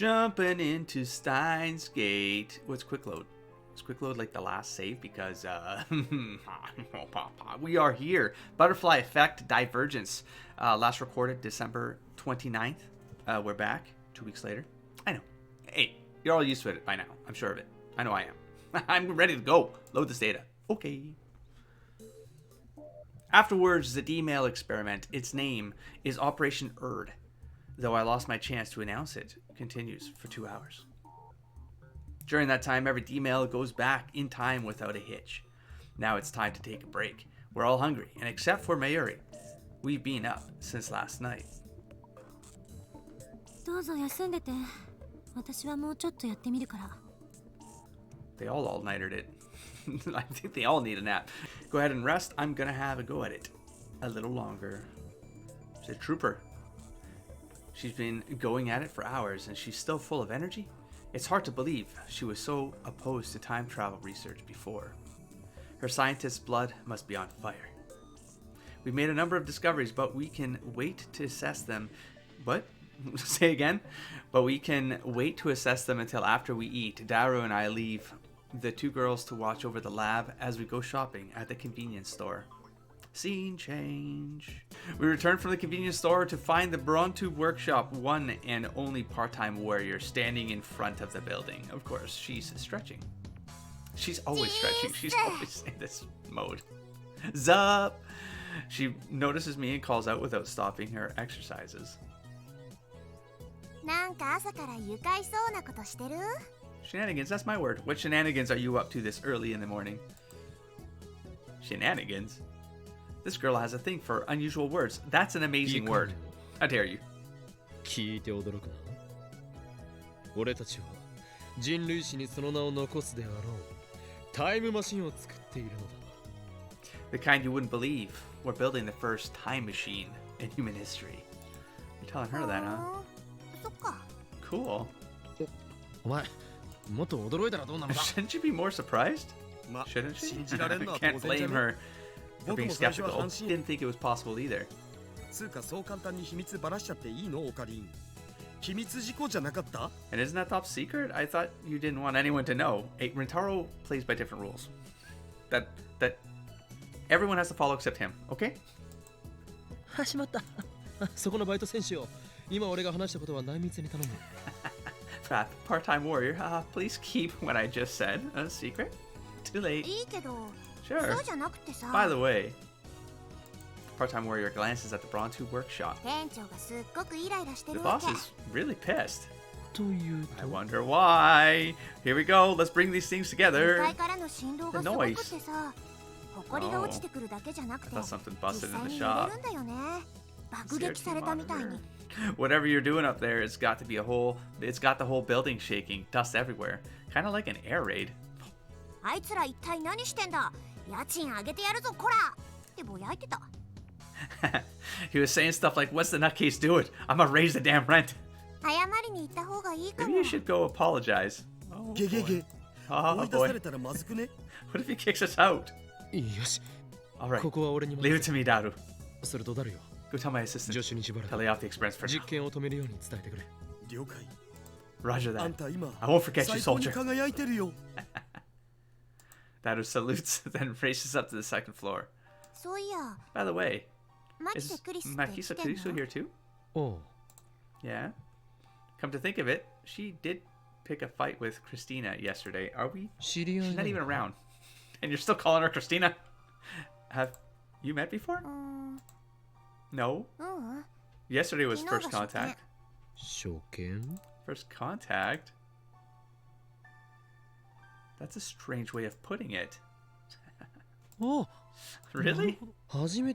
Jumping into Steins Gate. What's quick load? Is quick load like the last save? Because we are here. Butterfly Effect Divergence. Last recorded December 29th. We're back 2 weeks later. I know. Hey, you're all used to it by now. I'm sure of it. I know I am. I'm ready to go. Load this data. Okay. Afterwards, the D-mail experiment. Its name is Operation Erd. Though I lost my chance to announce it, continues for 2 hours. During that time, every D-mail goes back in time without a hitch. Now it's time to take a break. We're all hungry, and except for Mayuri, we've been up since last night. They all-nighted it. I think they all need a nap. Go ahead and rest. I'm gonna have a go at it a little longer. She's a trooper. She's been going at it for hours, and she's still full of energy. It's hard to believe she was so opposed to time travel research before. Her scientist's blood must be on fire. We've made a number of discoveries, but we can wait to assess them. What? Say again? But we can wait to assess them until after we eat. Daru and I leave the two girls to watch over the lab as we go shopping at the convenience store. Scene change. We return from the convenience store to find the Brontube workshop, one and only part-time warrior, standing in front of the building. Of course, she's stretching. She's always stretching. She's always in this mode. Zup! She notices me and calls out without stopping her exercises. Shenanigans, that's my word. What shenanigans are you up to this early in the morning? Shenanigans? This girl has a thing for unusual words. That's an amazing word. How dare you? The kind you wouldn't believe. We're building the first time machine in human history. You're telling her that, huh? Cool. Shouldn't you be more surprised? Shouldn't she? I can't blame her for being skeptical. Didn't think it was possible either. And isn't that top secret? I thought you didn't want anyone to know. Hey, Rintaro plays by different rules. That everyone has to follow except him, okay? Part-time warrior, please keep what I just said a secret. Too late. Sure. By the way, part-time warrior glances at the Brontube workshop. The boss is really pissed. I wonder why. Here we go. Let's bring these things together. The noise. Oh, I thought something busted in the shop. Whatever you're doing up there, it's got the whole building shaking, dust everywhere. Kind of like an air raid. He was saying stuff like, what's the nutcase doing? I'm gonna raise the damn rent. Maybe you should go apologize. Oh boy. Oh boy. What if he kicks us out? Alright, leave it to me, Daru. Go tell my assistant to lay off the expense for now. Roger that. I won't forget you, soldier. Daru salutes, then races up to the second floor. By the way, is Makisa Kurisu here too? Oh. Yeah? Come to think of it, she did pick a fight with Christina yesterday. Are we? She's not even around. And you're still calling her Christina? Have you met before? No? Yesterday was first contact. First contact? That's a strange way of putting it. Oh. Really? Aren't you a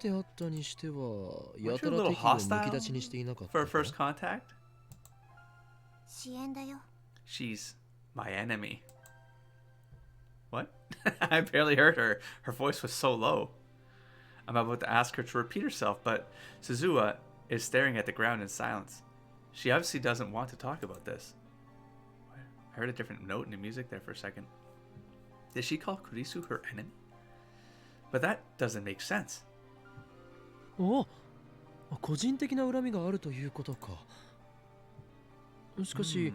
little hostile for a first contact? She's my enemy. What? I barely heard her. Her voice was so low. I'm about to ask her to repeat herself, but Suzuha is staring at the ground in silence. She obviously doesn't want to talk about this. I heard a different note in the music there for a second. Did she call Kurisu her enemy? But that doesn't make sense. Oh, 個人的な恨みがあるということか。しかし、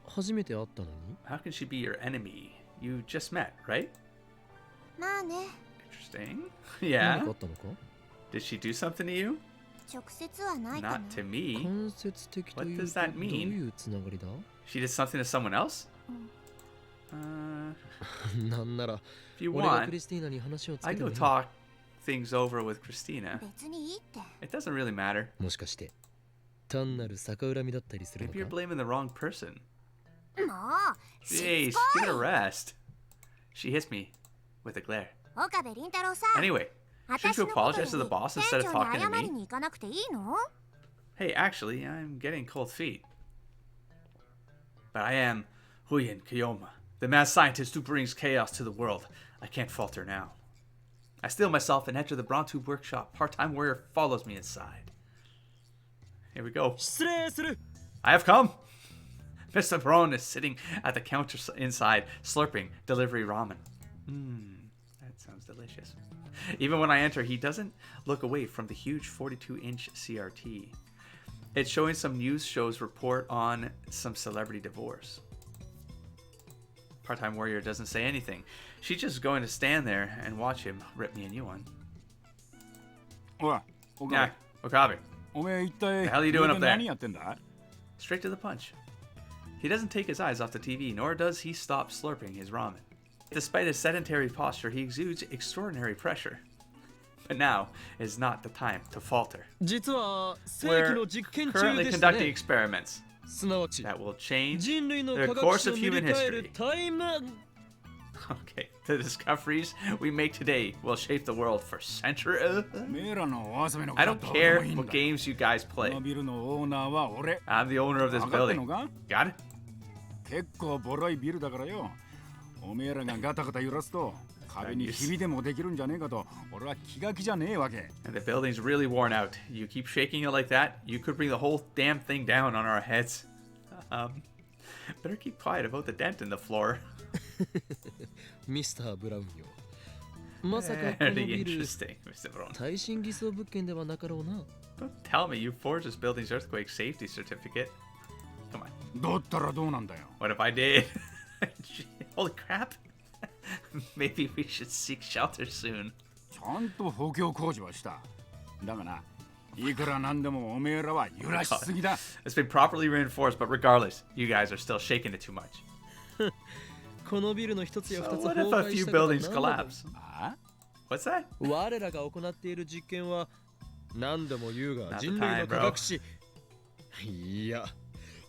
初めて会ったのに How can she be your enemy? You just met, right? まあね、 Interesting. 何 Yeah. かあったのか Did she do something to you? 直接はないかな。 Not to me. 間接的と What いう does と that どう mean? いうつながりだ She did something to someone else? なんなら If you 俺が want, クリスティーナに話をつ I けて go もいい talk things over with Christina. 別にいいって。 It doesn't really matter. もしかして単なる逆恨みだったりするの Maybe you're か blaming the wrong person. もう、し Jeez, つこ get い。 a rest. She hits me with a glare. 岡部倫太郎さん。 Anyway, 私 shouldn't you のこと apologize to the より boss 店 instead of 長 talking に to 謝り me? に行かなくていいの？ Hey, actually, I'm getting cold feet. But I am Huyen Kiyoma, the mad scientist who brings chaos to the world. I can't falter now. I steel myself and enter the Brontu workshop. Part-time warrior follows me inside. Here we go. 失礼する I have come! Mr. Braun is sitting at the counter inside, slurping delivery ramen. That sounds delicious. Even when I enter, he doesn't look away from the huge 42-inch CRT. It's showing some news shows report on some celebrity divorce. Part-time warrior doesn't say anything. She's just going to stand there and watch him rip me a new one. おい、岡 Yeah, Okabe. おめえ一体 The hell are you doing up there? 何やってんだ Straight to the punch. He doesn't take his eyes off the TV, nor does he stop slurping his ramen. Despite his sedentary posture, he exudes extraordinary pressure. But now is not the time to falter. 実は世紀 We're の実験中 currently でした conducting ね experiments すなわち that will change 人類の the 科学 course 史を of 塗り human 替える history. タイム Okay, the discoveries we make today will shape the world for centuries. おめえらのお遊びのこ I と don't はどうで care もいいん what だ games you guys こ play. のビルのオーナーは俺 I'm the owner of this 分かってん building. のか Got it? 結構ボロいビルだからよおめえらがガタガタ揺らすと壁にひびでもできるんじゃねえかと俺は気が気じゃねえわけ And the building's really worn out. You keep shaking it like that, you could bring the whole damn thing down on our heads. Better keep quiet about the dent in the floor. ミスター・ブラウンよまさかこの Very ビル interesting, Mr. Bron. 耐震偽装物件ではなかろうな Don't tell me you forged this building's earthquake safety certificate. Come on. だったらどうなんだよ What if I did? Holy crap. Maybe we should seek shelter soon. ちゃんと補強工事はしただがないくらなんでもおめえらは揺らしすぎだ It's been properly reinforced, but regardless, you guys are still shaking it too much. このビルの一つや So 二つ what 崩 if a 壊 few したことは buildings 何だろう collapse? あ What's that? 我らが行っている実験は何度も言う Not が the 人類 time, の科学史いや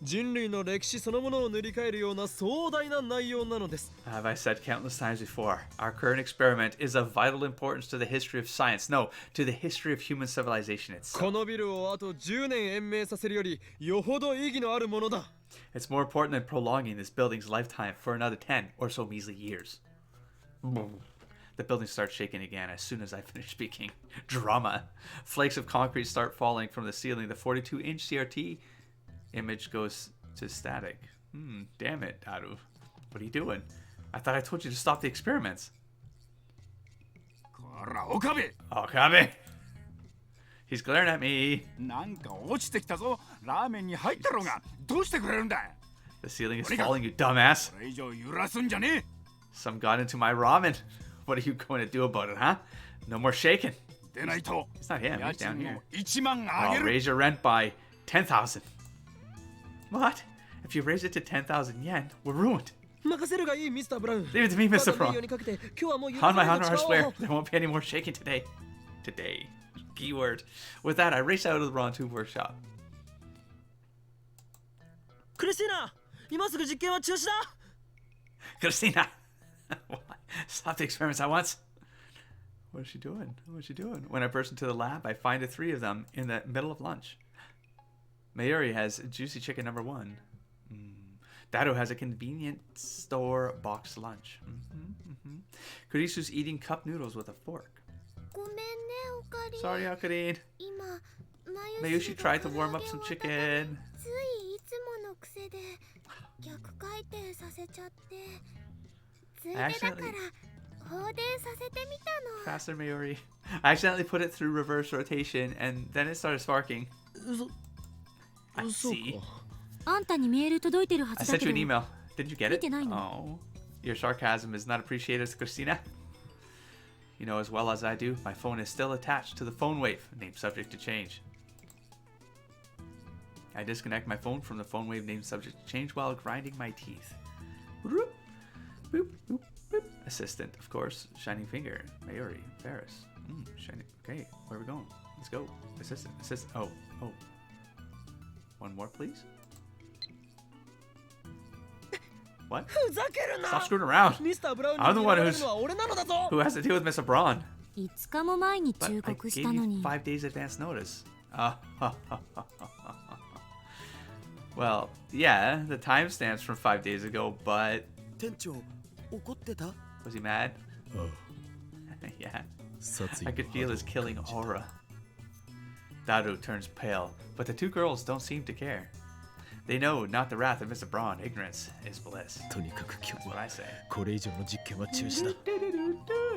人類の歴史そのものを塗り替えるような壮大な内容なのです Have I said countless times before, our current experiment is of vital importance to the history of science. No, to the history of human civilization こ itself. のビルをあと10年延命させるよりよほど意義のあるものだ It's more important than prolonging this building's lifetime for another 10 or so measly years. The building starts shaking again as soon as I finish speaking. Drama. Flakes of concrete start falling from the ceiling. The 42-inch CRT image goes to static. Damn it, Daru. What are you doing? I thought I told you to stop the experiments. こら岡部 Oh, Kabe. He's glaring at me. なんか落ちてきたぞラーメンに入ったろうがどうしてくれるんだ The ceiling is falling, you dumbass. これ以上揺らすんじゃね Some got into my ramen. What are you going to do about it, huh? No more shaking. えでないと It's not him. 家 He's down 賃 here. を1万上げ I'll る raise your rent by 10,000. What? If you raise it to 10,000 yen, we're ruined. 任せるがいいミスター・ブラウン Leave it to me, Mr. バカ Braun. 名誉にかけて今日はもう許 On さ my ないの honor, I 誓お swear, う there won't be any more shaking today. Today. Keyword. With that, I race out of the Braun Tube workshop. クリスティーナ今すぐ実験は中止だ Christina! Stop the experiments at once. What is she doing? What is she doing? When I burst into the lab, I find the three of them in the middle of lunch. Mayuri has juicy chicken number 1. Dado has a convenience store box lunch. Kurisu's eating cup noodles with a fork. ごめんね、おかり。 Sorry, Akarin. 今、 Mayushi tried to warm up some chicken. ついいつもの癖で逆回転させちゃって。ついでだから放電させてみたの。 Faster, Mayuri. I accidentally put it through reverse rotation, and then it started sparking. そ I そう see. かあんたにメール届いてるは I ずだ sent け you ど an email. Did you get it? 見てないの？ Oh, your sarcasm is not appreciated, Christina. You know as well as I do, my phone is still attached to the phone wave, name subject to change. I disconnect my phone from the phone wave, name subject to change while grinding my teeth. Boop, boop, boop, boop. Assistant, of course. Shining finger. Mayuri. Ferris. Shining. Okay, where are we going? Let's go. Assistant. Assistant. Oh. One more, please. What? ふざけるな Stop screwing around. ミスターブラウンに I'm the 狙 one われ who's るのは俺なのだぞ who has to deal with Mr. Braun. 5日も前に But 忠 I 告し gave たの you に 5 days advance notice. Well, yeah, the timestamp's from 5 days ago, but 店長怒ってた was he mad? あ Yeah, 殺意 I could feel his killing aura. Daru turns pale, but the two girls don't seem to care. They know not the wrath of Mr. Braun. Ignorance is bliss. とにかく今 That's 日 what は I say. これ以上の実験は中止だ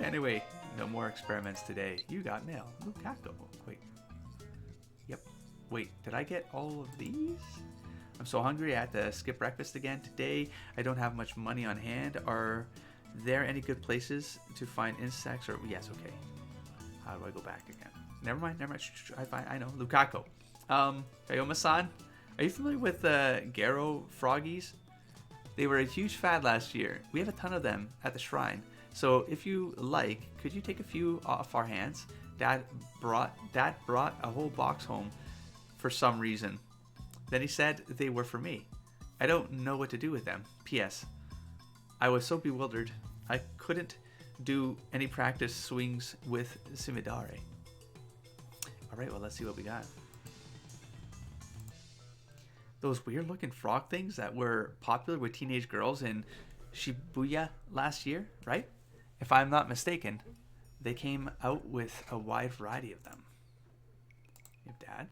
Anyway, no more experiments today. You got mail. Lukaku. Wait. Yep. Wait, did I get all of these? I'm so hungry I had to skip breakfast again today. I don't have much money on hand. Are there any good places to find insects or... Yes, okay. How do I go back again? Never mind. I know. Lukaku. Kayoma-san, are you familiar with the Garo froggies? They were a huge fad last year. We have a ton of them at the shrine. So if you like, could you take a few off our hands? Dad brought a whole box home for some reason. Then he said they were for me. I don't know what to do with them. P.S. I was so bewildered. I couldn't do any practice swings with Simidare. Alright, well, let's see what we got. Those weird looking frog things that were popular with teenage girls in Shibuya last year, right? If I'm not mistaken, they came out with a wide variety of them. You have Dad?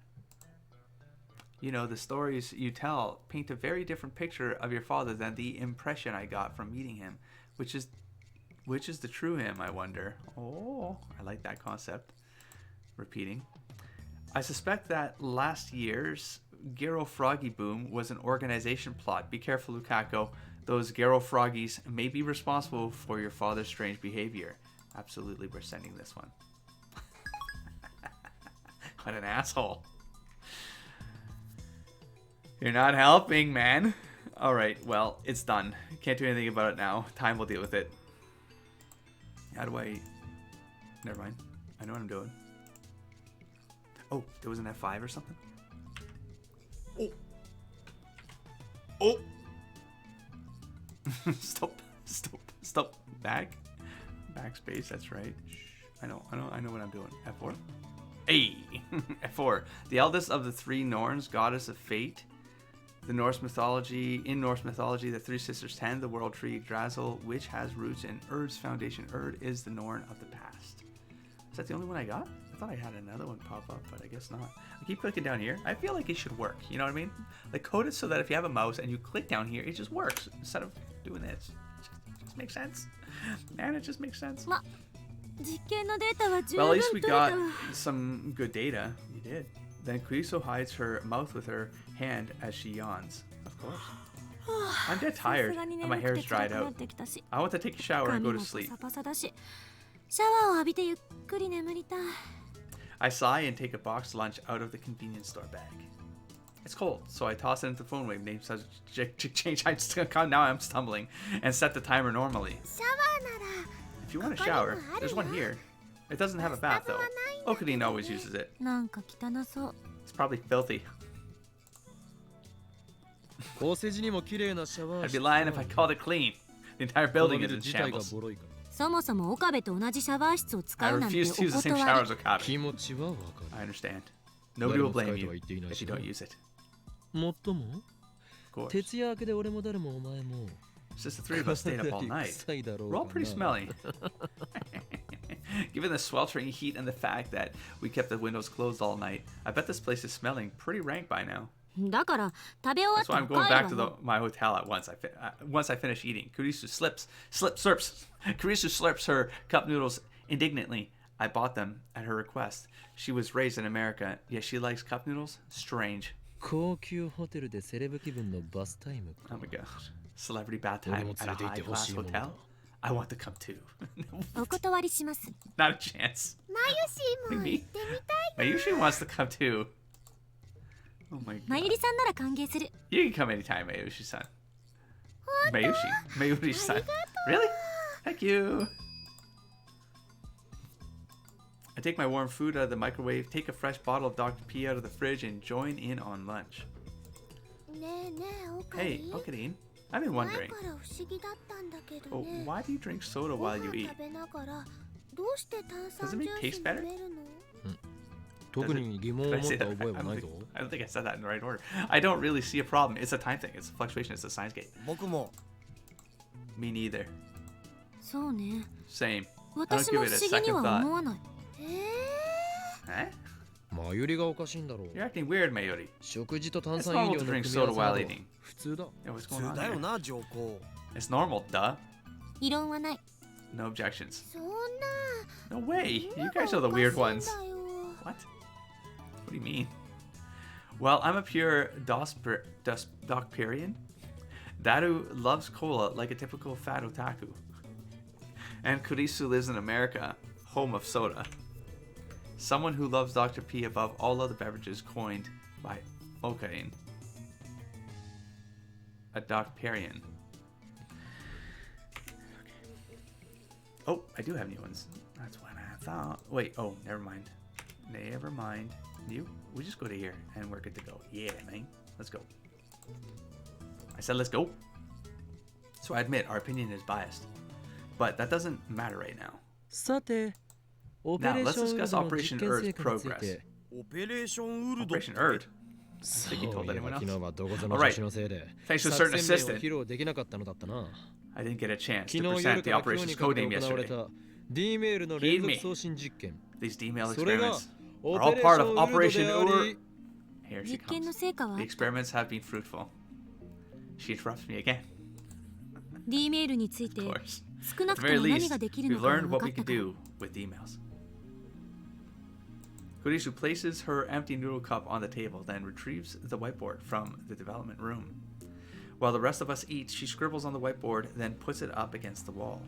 You know, the stories you tell paint a very different picture of your father than the impression I got from meeting him. Which is the true him, I wonder. Oh, I like that concept. Repeating. I suspect that last year's Garo Froggy boom was an organization plot. Be careful, Lukaku. Those Garo Froggies may be responsible for your father's strange behavior. Absolutely, we're sending this one. What an asshole. You're not helping, man. Alright, well, it's done. Can't do anything about it now. Time will deal with it. How do I... Never mind. I know what I'm doing. Oh, there was an F5 or something? Oh! Oh! Stop. Backspace, that's right. Shh. I know what I'm doing. F4? Hey! F4. The eldest of the three Norns, goddess of fate. In Norse mythology, the three sisters tend the world tree Yggdrasil, which has roots in Urd's foundation. Urd is the Norn of the past. Is that the only one I got? I thought I had another one pop up, but I guess not. I keep clicking down here. I feel like it should work. You know what I mean? Like, code it so that if you have a mouse and you click down here, it just works instead of doing this. It just makes sense. Man, it just makes sense. Well, at least we got some good data. We did. Then Kuiso hides her mouth with her hand as she yawns. Of course. I'm dead tired and my hair's dried out. I want to take a shower and go to sleep. I sigh and take a boxed lunch out of the convenience store bag. It's cold, so I toss it into the phone wave. Name subject change. Now I'm stumbling and set the timer normally. If you want a shower, there's one here. It doesn't have a bath though. Okudin always uses it. It's probably filthy. I'd be lying if I called it clean. The entire building is in shambles. I refuse to use the same shower as Okabe. I understand. Nobody will blame you if you don't use it. Of course. It's just the three of us stayed up all night. We're all pretty smelly. Given the sweltering heat and the fact that we kept the windows closed all night, I bet this place is smelling pretty rank by now. That's why I'm going back to my hotel at once. Once I finish eating. Kurisu slurps her cup noodles indignantly. I bought them at her request. She was raised in America, yet she likes cup noodles? Strange. 高級ホテルでセレブ気分のバスタイム Oh my god. Celebrity bath time at a high class hotel? I want to come too. お断りします。 Not a chance. まゆしも行ってみたい。 Mayushi wants to come too. Oh my ま god. ゆりさんなら歓迎する。 You can come anytime, Mayushi-san. Mayushi-san. Really? Thank you. I take my warm food out of the microwave, take a fresh bottle of Dr. P out of the fridge, and join in on lunch. ねえねえ、おか Hey, り。 Okarin, I've been 前 wondering, から不思議だったんだけど oh, ね。 why do you drink soda ご while 飯 you eat? 食べながらどうして炭 Does 酸 it ジ make ュー taste ス better? 飲めるの？特に疑問を Did 持 I っ say た that? 覚えはないぞ I don't think I said that in the right order. I don't really see a problem. It's a time thing. It's a fluctuation. It's a science gate. 僕も Me neither. そうね。 Same. 私も不思議には思わない。 Eh? マユリがおかしいんだろう You're acting weird, Mayori. 食事と炭 It's 酸飲 normal 料 to の drink 組み合 soda わせ while など eating. 普通だ Yeah, what's 普 going 通 on だよ here? な上皇 It's normal, duh. 異論はない。 No objections. そんな。 No way. みん You なが guys are the おか weird しいん ones. だよ。 What? What do you mean? Well, I'm a pure Docperian. Daru loves cola like a typical fat otaku. And Kurisu lives in America, home of soda. Someone who loves Dr. P above all other beverages coined by Okarin. A Docperian. Oh, I do have new ones. That's what I thought. Wait, oh, never mind. Never mind. You? We just go to here and we're good to go. Yeah, man. Let's go. I said let's go. So I admit our opinion is biased. But that doesn't matter right now. さてオペレ Now ー let's ションウル discuss ドの Operation 実験 Earth 成果につい progress. てオペレーションウルド Operation Earth? そうい think you told えば anyone 昨 else? 日はどこぞの Alright. 女子のせいで Thanks to a 作 certain 戦名を assistant. 披露できなかったのだったな I didn't get a chance 昨 to 日夜 present the から今日 operation's にかけ code て name 行われ yesterday. た D メールの連続送信実験 These D-mail それが experiments オ are ペ all レー part ショ of ンウルドで Operation あり Ur. Here she 実験の comes. 成果は The experiments have been fruitful. She interrupts me again. D メールについ Of て course. 少な At く the と very も何 least, ができる we've のかが learned 分 what か we った can から do with emails. Kurisu places her empty noodle cup on the table, then retrieves the whiteboard from the development room. While the rest of us eat, she scribbles on the whiteboard, then puts it up against the wall.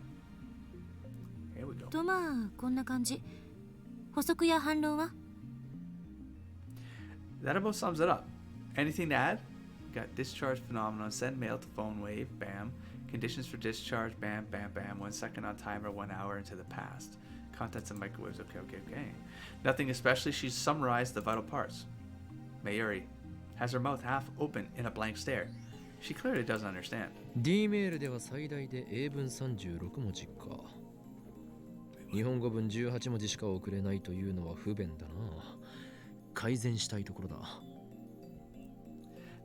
Here we go. とまあこんな感じ。補足や反論は？ That about sums it up. Anything to add? Got discharge phenomenon, send mail to phone wave, bam. Conditions for discharge, bam, bam, bam. 1 second on timer, 1 hour into the past. Contents of microwaves, okay. Nothing especially, she's summarized the vital parts. Mayuri has her mouth half open in a blank stare. She clearly doesn't understand. D メールでは最大で英文36文字か日本語文18文字しか送れないというのは不便だな改善したいところだ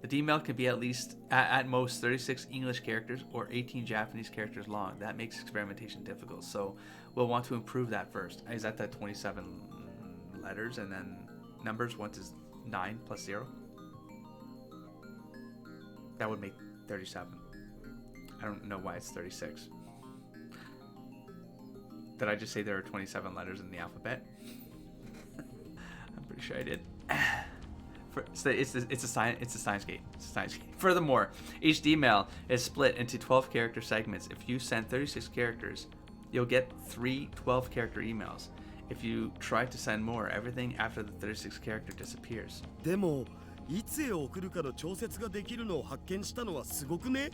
The D-mail can be at most 36 English characters or 18 Japanese characters long. That makes experimentation difficult, so we'll want to improve that first. Is that the 27 letters and then numbers? 1 to 9 plus 0? That would make 37. I don't know why it's 36. Did I just say there are 27 letters in the alphabet? I'm pretty sure I did. It's a science gate. Furthermore, each D-mail is split into 12 character segments. If you send 36 characters, you'll get 3 12-character emails. If you try to send more, everything after the 36 character disappears. でもいつへ送るかの調節ができるのを発見したのはすごくね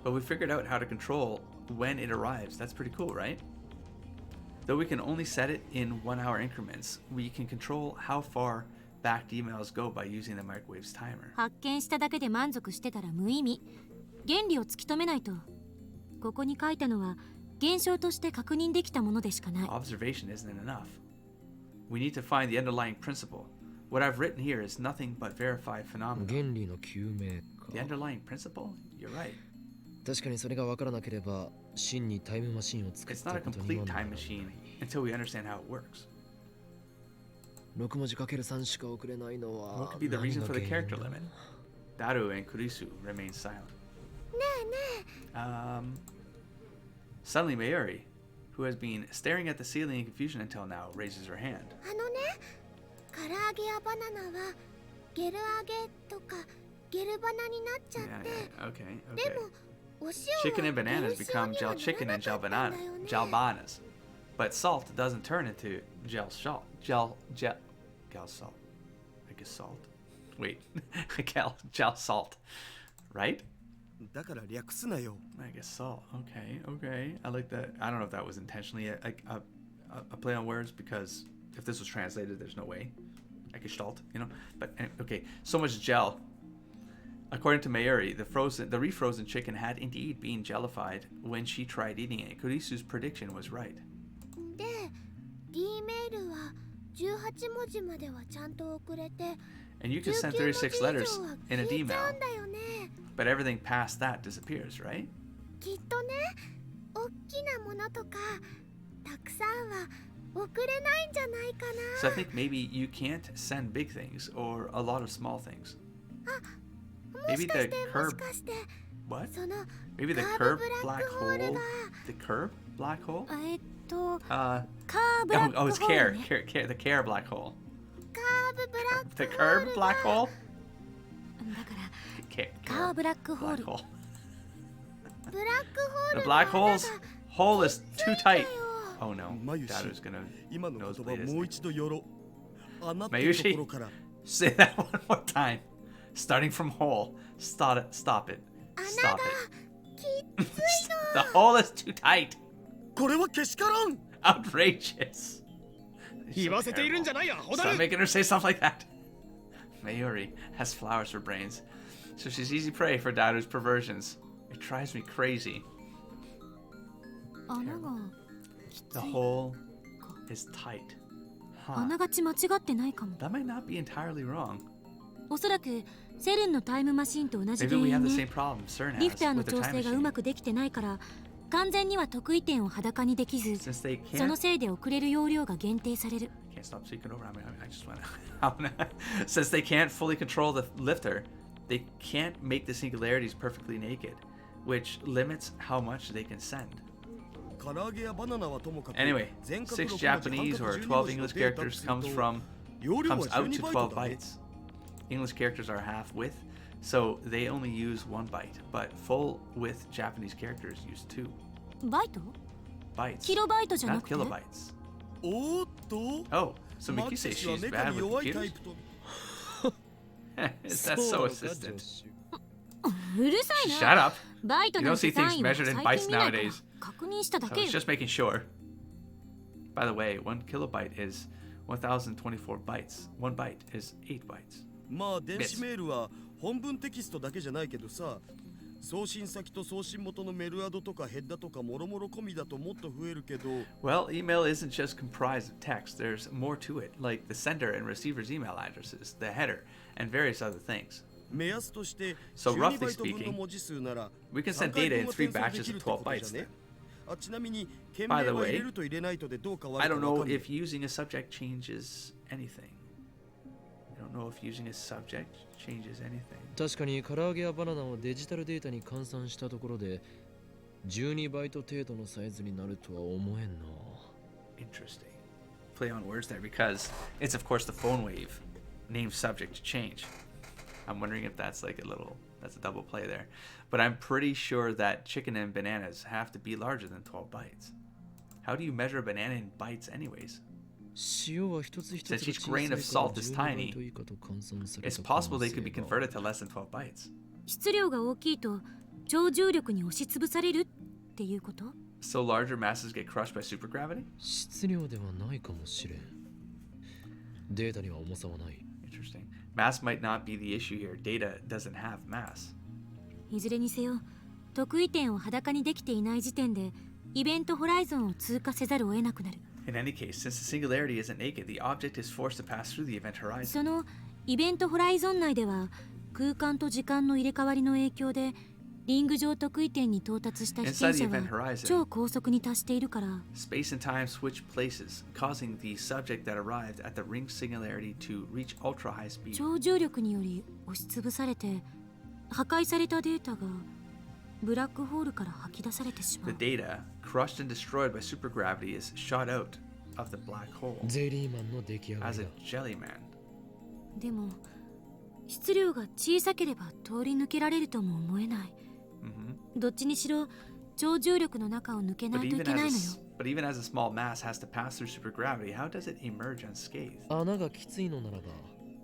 But we figured out how to control when it arrives. That's pretty cool, right? Though we can only set it in 1-hour increments, we can control how far back emails go by using the microwave's timer. 発見しただけで満足してたら無意味。原理を突き止めないと。ここに書いたのは現象として確認できたものでしかない。 Observation isn't enough. We need to find the underlying principle. What I've written here is nothing but verified phenomena. 原理の究明 The か underlying principle? You're right. 確かにそれが分からなければ真にタイムマシンを作っ It's た not a ことに complete はなら time ない machine until we understand how it works. 6文字 ×3 しか送れないのは What could be the 何 reason が for the 原因 character だ limit? Daru and Kurisu remain silent. Suddenly Mayuri, who has been staring at the ceiling in confusion until now, raises her hand. 唐揚げやバナナはゲル揚げとかゲルバナになっちゃって、 Okay, で okay. もお塩 Chicken は and ゲ bananas ル become 塩に gel はなら chicken な and か gel ったんだよ banana, ね。 gel bananas. But salt doesn't turn into gel salt. Gel salt. I guess salt. Wait, gel salt, right? だから略すなよ。 I guess salt. Okay, okay. I like that. I don't know if that was intentionally a play on words, because if this was translated, there's no way. I guess salt, you know. But okay, so much gel. According to Mayuri, the refrozen chicken had indeed been jellified when she tried eating it. Kurisu's prediction was right. で D メールは18文字まではちゃんと送れて And you can 19 send 文字 36 以 letters 上は in a 消 D えちゃ mail, うんだよね。 but everything past that disappears, right? きっとね、おっきなものとかたくさんは送れないんじゃないか So な。 I think maybe you can't send big things or a lot of small things. も Maybe しか the しても curb. しかして What? その Maybe the カー curb ブブラッ black クホール hole. が The curb black hole? カーブラックホ Oh, ール it's ね。 the care black hole. カーブブラッ The クホー curb ル black が hole? だから Care カーブラックホー black ル hole. ブラックホー The ルの black 穴が hole's hole is too ついた tight. よ。 Oh no. まゆし Dadu's gonna 今の言葉 nosebleed, もう isn't 一度よろ。穴ってまゆしところから。 Say that one more time. Starting from hole. Stop it. Stop it. 穴 Stop が it. きっつい The の。 hole is too tight. これはけしからん。 Outrageous. 言わせているんじゃないや、ホダ Stop ル。 making her say stuff like that. Mayuri has flowers for brains, so she's easy prey for Dadu's perversions. It drives me crazy. 穴が The hole is tight. あ Huh. ながち間違ってないかも。 That might not be entirely wrong. おそらくセルンのタイムマシンと同じ Maybe 原 we have 因 the ね。 same problem CERN リフター has の with the 調 time 整がうま machine. くできてないから完全には得意点を裸にできず Since they その can't せいで遅れる容量が限定される。 can't stop speaking over. I just wanna. Since they can't fully control the lifter, they can't make the singularities perfectly naked, which limits how much they can send. 唐揚げやバナナはともかく Anyway, 全角 6 6 Japanese or 12 English characters comes out to 12 bytes. English characters are half width, so they only use 1 byte, but full width Japanese characters use 2バイト bytes. キロバイトじゃな Not くて kilobytes. おーっと Oh, so マ Miki キ says シは she's メカ bad に with 弱いタイ computers? プと That's so assistant. うるさい Shut な。 up. バイト You な don't んて see 単 things 位は measured in 最 bytes 近見ないから nowadays. 確認しただ I け was よ。 just making sure. By the way, 1 kilobyte is 1024 bytes. 1 byte is 8 bytes. まあ電子メールは本文テキストだけじゃないけどさ、送信先と送信元のメルアドとかヘッダとかもろもろ込みだともっと増えるけど、 Well, email isn't just comprised of text. There's more to it, like the sender and receiver's email addresses, the header, and various other things. 目安としてSo 12 roughly バイト分 speaking, の文字数なら we can send 3回 data 分 in は 3 転送で batches きる of ってこ 12と bytes じゃ then. ね。あ、ちなみに件 By 名 the は way, 入れると入れないとでどう変わ I る don't かわ know かんない if using a subject changes anything. I don't know if using a subject changes anything. 確かに唐揚げやバナナをデジタルデータに換算したところで12バイト程度のサイズになるとは思えんな。 Interesting. Play on words there because it's of course the phone wave. Name subject to change. I'm wondering if that's like that's a double play there. But I'm pretty sure that chicken and bananas have to be larger than 12 bytes. How do you measure a banana in bytes anyways? 塩は一つ一つが Since each 小さい grain から of salt is 12バ tiny, イト以下と換算され It's た可能 possible they could be 性が converted to less than 12 bytes. 質量が大きいと超重力に押しつぶされるっていうこと？ So larger masses get crushed by supergravity? 質量ではないかもしれん。データには重さはない。 Interesting. Mass might not be the issue here. Data doesn't have mass. いずれにせよ得意点を裸にできていない時点でイベントホライゾンを通過せざるを得なくなる。 In any case, since the singularity isn't naked, the object is forced to pass through the event horizon. そのイベントホライゾン内では空間と時間の入れ替わりの影響でリング上得意点に到達した被験者 Inside the event は horizon, 超高速に達しているから space and time switch places, causing the subject that arrived at the ring singularity to reach ultra high speed. 超重力により押しつぶされて破壊されたデータがブラックホールから吐き出されてしま The う。 data, crushed and destroyed by supergravity, is shot out of the black hole ゼリーマンの出来上が as り a だ。 jelly man. でも質量が小さければ通り抜けられるとも思えない。どっちにしろ超重力の中を抜けないといけないのよ。But even as a small mass has to pass through supergravity, how does it emerge unscathed? 穴がきついのならば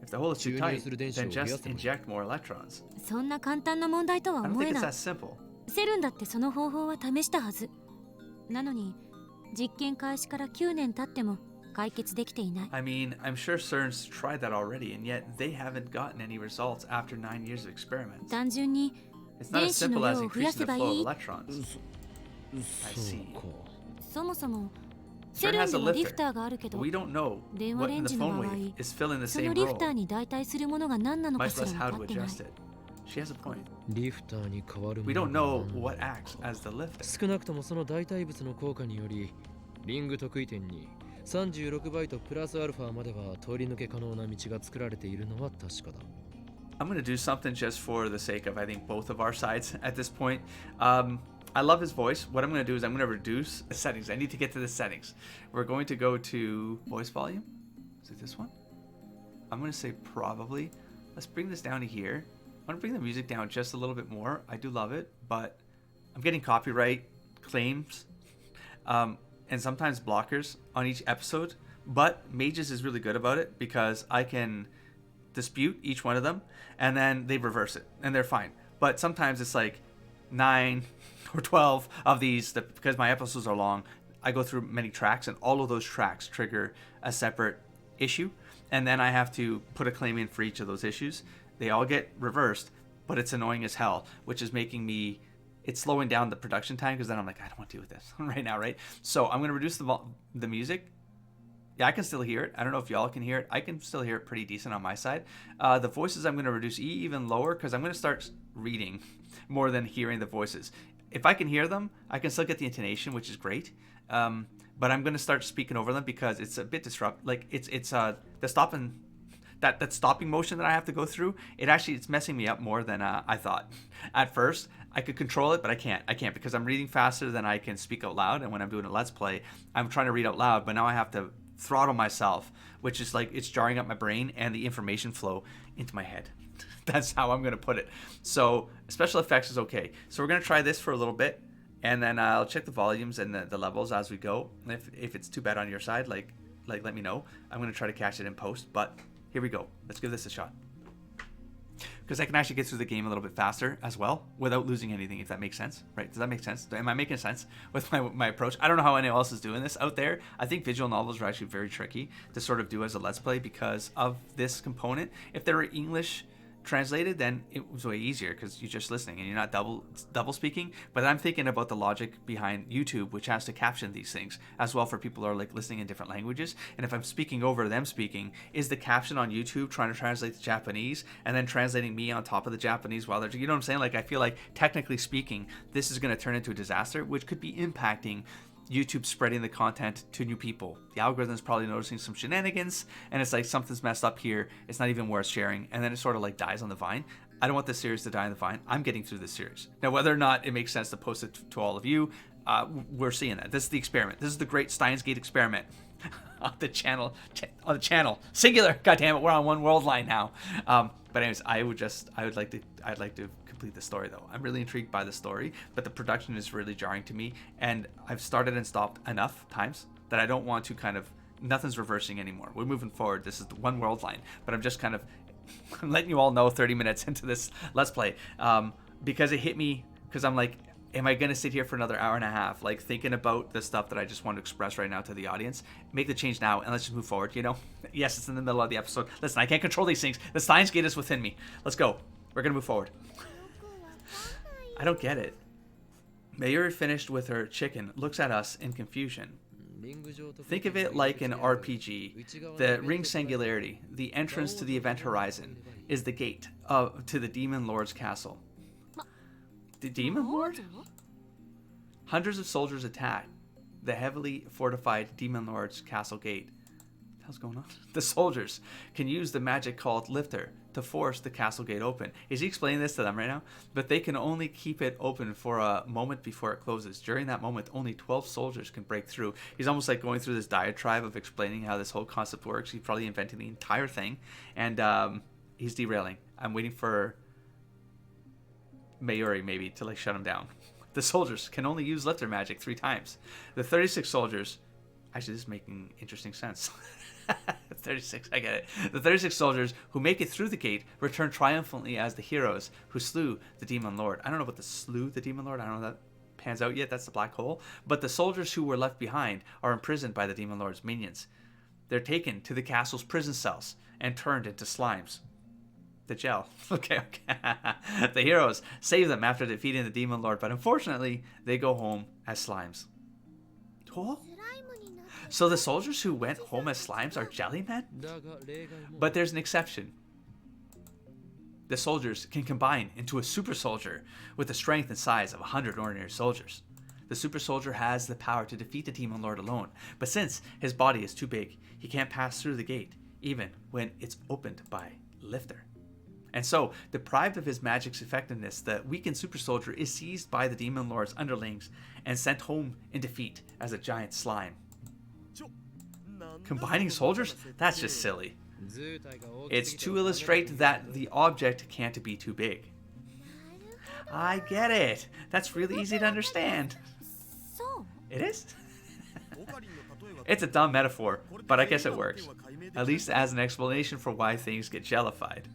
If the hole is too tight, then just inject more electrons. そんな簡単な問題とは I don't 思 think え it's ない。 that simple. セルンだってその方法は試したはず。なのに実験開始から9年経っても解決できていない。I mean, I'm sure CERN's tried that already, and yet they haven't gotten any results after 9 years of experiments. 単純に It's not 電 as 子の simple as 量を増や increasing せ the ばい flow of い。 electrons. I そ see. うか。そもそもセ CERN ルン has で a はリフタ lifter. ーがあるけど、 We don't know 電話 what レ in ン the ジの phone 場合 wave is filling the その same リフター role. に代替するものが何なのか Much すら less 分 how か to ってない。 adjust it. She has a point. リフターに変わるも We の don't が know 何なの what か acts as the lifter. 少なくともその代替物の効果によりリング得意点に36バイトプラスアルファまでは通り抜け可能な道が作られているのは確かだ。 I'm going to do something just for the sake of, I think, both of our sides at this point. I love his voice. What I'm going to do is I'm going to reduce the settings. I need to get to the settings. We're going to go to voice volume. Is it this one? I'm going to say probably. Let's bring this down to here. I'm going to bring the music down just a little bit more. I do love it, but I'm getting copyright claims and sometimes blockers on each episode. But Mages is really good about it because I can dispute each one of them and then they reverse it and they're fine. But sometimes it's like 9 or 12 of these that, because my episodes are long, I go through many tracks and all of those tracks trigger a separate issue, and then I have to put a claim in for each of those issues. They all get reversed, but it's annoying as hell, which is making me, it's slowing down the production time because then I'm like, I don't want to deal with this right now, right? So I'm going to reduce the music. Yeah, I can still hear it. I don't know if y'all can hear it. I can still hear it pretty decent on my side. The voices I'm going to reduce even lower because I'm going to start reading more than hearing the voices. If I can hear them, I can still get the intonation, which is great. But I'm going to start speaking over them because it's a bit disrupt. Like it's the stopping that stopping motion that I have to go through. It's messing me up more than I thought. At first, I could control it, but I can't. I can't because I'm reading faster than I can speak out loud. And when I'm doing a Let's Play, I'm trying to read out loud, but now I have to throttle myself, which is like it's jarring up my brain and the information flow into my head. That's how I'm going to put it. So special effects is okay. So we're going to try this for a little bit, and then I'll check the volumes and the levels as we go. If it's too bad on your side, like let me know. I'm going to try to catch it in post, but here we go. Let's give this a shot. Because I can actually get through the game a little bit faster as well without losing anything, if that makes sense, right? Does that make sense? Am I making sense with my approach? I don't know how anyone else is doing this out there. I think visual novels are actually very tricky to sort of do as a Let's Play because of this component. If they were English translated, then it was way easier because you're just listening and you're not double speaking. But I'm thinking about the logic behind YouTube, which has to caption these things as well for people who are like listening in different languages. And if I'm speaking over them speaking, is the caption on YouTube trying to translate the Japanese and then translating me on top of the Japanese while they're, you know what I'm saying? Like I feel like technically speaking, this is going to turn into a disaster, which could be impacting YouTube spreading the content to new people. The algorithm's probably noticing some shenanigans and it's like something's messed up here. It's not even worth sharing. And then it sort of like dies on the vine. I don't want this series to die on the vine. I'm getting through this series. Now, whether or not it makes sense to post it to all of you, we're seeing that. This is the experiment. This is the great Steins Gate experiment on the channel. Singular. God damn it. We're on one world line now. But anyways, I'd like to complete the story though. I'm really intrigued by the story, but the production is really jarring to me, and I've started and stopped enough times that I don't want to nothing's reversing anymore. We're moving forward. This is the one world line, but I'm just kind of letting you all know 30 minutes into this Let's Play because it hit me because I'm like, am I going to sit here for another hour and a half, like thinking about the stuff that I just want to express right now to the audience? Make the change now and let's just move forward, you know? Yes, it's in the middle of the episode. Listen, I can't control these things. The Steins Gate is within me. Let's go. We're going to move forward. I don't get it. Mayuri finished with her chicken, looks at us in confusion. Think of it like an RPG. The ring singularity, the entrance to the event horizon, is the gate to the Demon Lord's castle. The Demon Lord? Hundreds of soldiers attack the heavily fortified Demon Lord's castle gate. What the hell's going on? The soldiers can use the magic called Lifter to force the castle gate open. Is he explaining this to them right now? But they can only keep it open for a moment before it closes. During that moment, only 12 soldiers can break through. He's almost like going through this diatribe of explaining how this whole concept works. He's probably inventing the entire thing. And He's derailing. I'm waiting for Mayuri maybe to like shut him down. The soldiers can only use lifter magic 3 times. The 36 soldiers... Actually, this is making interesting sense. 36, I get it. The 36 soldiers who make it through the gate return triumphantly as the heroes who slew the Demon Lord. I don't know about the slew the Demon Lord. I don't know if that pans out yet. That's the black hole. But the soldiers who were left behind are imprisoned by the Demon Lord's minions. They're taken to the castle's prison cells and turned into slimes. The gel. Okay. The heroes save them after defeating the Demon Lord, but unfortunately, they go home as slimes. Oh? So the soldiers who went home as slimes are jellymen? But there's an exception. The soldiers can combine into a super soldier with the strength and size of 100 ordinary soldiers. The super soldier has the power to defeat the Demon Lord alone, but since his body is too big, he can't pass through the gate, even when it's opened by lifter. And so, deprived of his magic's effectiveness, the weakened super soldier is seized by the Demon Lord's underlings and sent home in defeat as a giant slime. Combining soldiers? That's just silly. It's to illustrate that the object can't be too big. I get it. That's really easy to understand. It is? It's a dumb metaphor, but I guess it works. At least as an explanation for why things get jellified.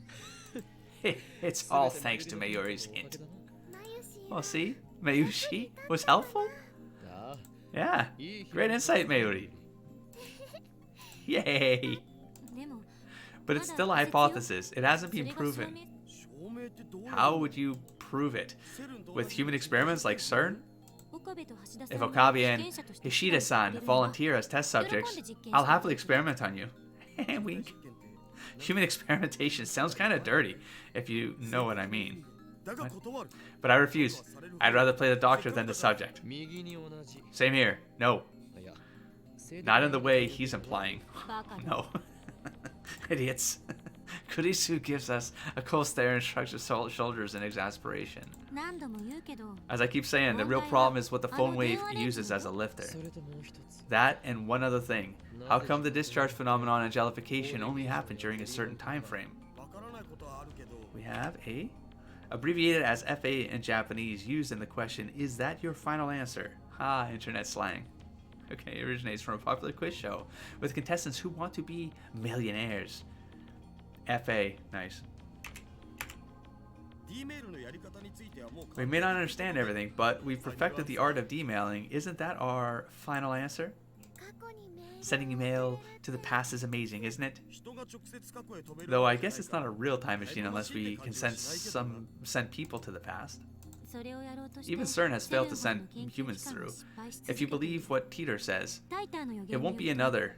It's all thanks to Mayuri's hint. Well, see? Mayushi was helpful? Yeah. Great insight, Mayuri. Yay! But it's still a hypothesis. It hasn't been proven. How would you prove it? With human experiments like CERN? If Okabe and Hishida-san volunteer as test subjects, I'll happily experiment on you. Wink. Human experimentation sounds kind of dirty, if you know what I mean. But I refuse. I'd rather play the doctor than the subject. Same here. No. Not in the way he's implying. No. Idiots. Kurisu gives us a cold stare and shrugs his shoulders in exasperation. As I keep saying, the real problem is what the phone wave uses as a lifter. That and one other thing. How come the discharge phenomenon and jellification only happen during a certain time frame? We have a abbreviated as FA in Japanese used in the question, is that your final answer? Ah, internet slang. Okay, it originates from a popular quiz show with contestants who want to be millionaires. FA, nice. We may not understand everything, but we've perfected the art of demailing. Isn't that our final answer? Sending email to the past is amazing, isn't it? Though I guess it's not a real time machine unless we can send people to the past. Even CERN has failed to send humans through. If you believe what Teeter says, it won't be another,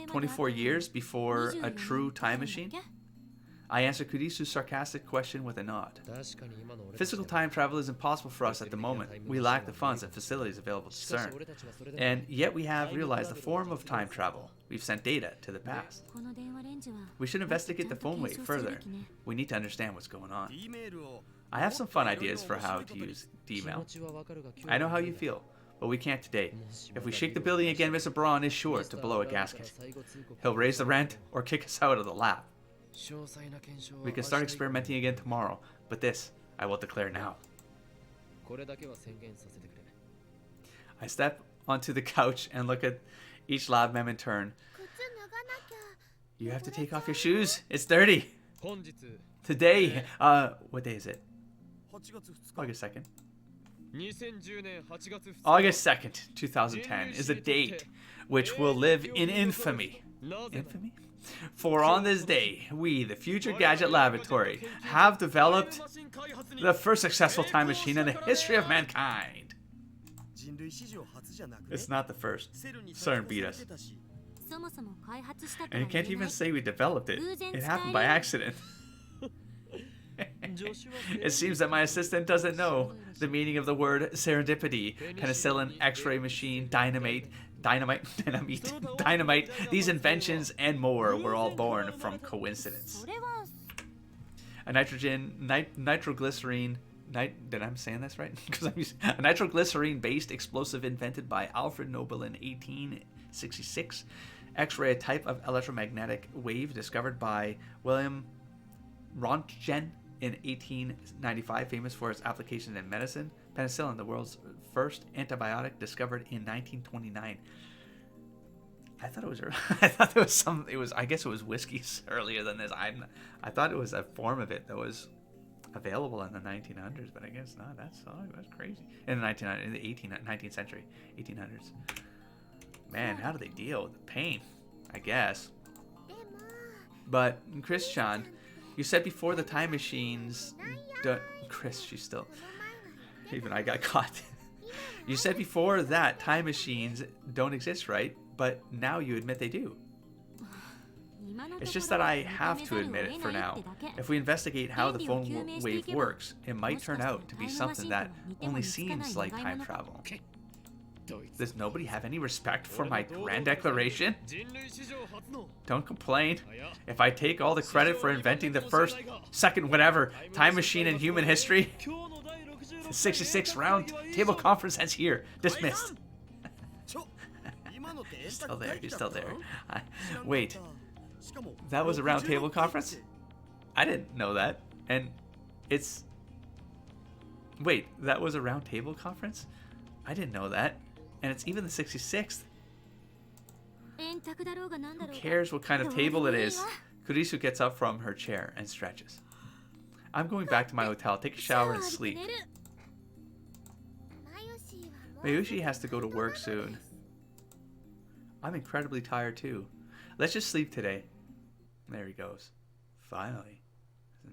24 years before a true time machine? I answer Kurisu's sarcastic question with a nod. Physical time travel is impossible for us at the moment. We lack the funds and facilities available to CERN. And yet we have realized the form of time travel. We've sent data to the past. We should investigate the phone wave further. We need to understand what's going on. I have some fun ideas for how to use D-mail. I know how you feel, but we can't today. If we shake the building again, Mr. Braun is sure to blow a gasket. He'll raise the rent or kick us out of the lab. We can start experimenting again tomorrow, but this I will declare now. I step onto the couch and look at each lab mem in turn. You have to take off your shoes. It's dirty. Today, what day is it? August 2nd. August 2nd, 2010 is a date which will live in infamy. Infamy? For on this day, we, the future Gadget Laboratory, have developed the first successful time machine in the history of mankind. It's not the first. CERN beat us. And you can't even say we developed it. It happened by accident. It seems that my assistant doesn't know the meaning of the word serendipity, penicillin, X-ray machine, dynamite. These inventions and more were all born from coincidence. A nitroglycerine. Did I saying this right? A nitroglycerine-based explosive invented by Alfred Nobel in 1866. X-ray, a type of electromagnetic wave discovered by William Röntgen in 1895, famous for its application in medicine. Penicillin, the world's first antibiotic, discovered in 1929. I thought it was. I thought there was some. It was. I guess it was whiskeys earlier than this. I thought it was a form of it that was available in the 1900s, but I guess not. That's crazy. In the 19th century, 1800s. Man, how do they deal with the pain? I guess. But Christian, you said before the time machines. Chris, she's still. Even I got caught. You said before that time machines don't exist, right? But now you admit they do. It's just that I have to admit it for now. If we investigate how the phone wave works, it might turn out to be something that only seems like time travel. Does nobody have any respect for my grand declaration? Don't complain. If I take all the credit for inventing the first, second, whatever, time machine in human history, the 66 round table conference ends here. Dismissed. He's still there. He's still there. Wait. That was a round table conference? I didn't know that. And it's... Wait, that was a round table conference? I didn't know that. And it's even the 66th. Who cares what kind of table it is? Kurisu gets up from her chair and stretches. I'm going back to my hotel, take a shower, and sleep. Mayushi has to go to work soon. I'm incredibly tired too. Let's just sleep today. There he goes. Finally.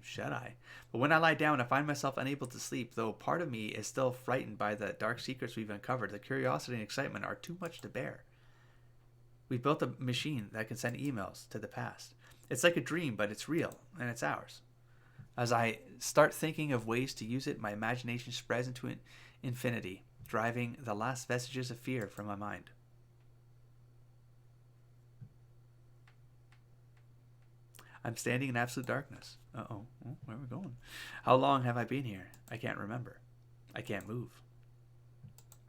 Shut-eye. But when I lie down, I find myself unable to sleep, though part of me is still frightened by the dark secrets we've uncovered. The curiosity and excitement are too much to bear. We built a machine that can send emails to the past. It's like a dream, but it's real, and it's ours. As I start thinking of ways to use it, my imagination spreads into infinity, driving the last vestiges of fear from my mind. I'm standing in absolute darkness. Uh-oh. Oh, where are we going? How long have I been here? I can't remember. I can't move.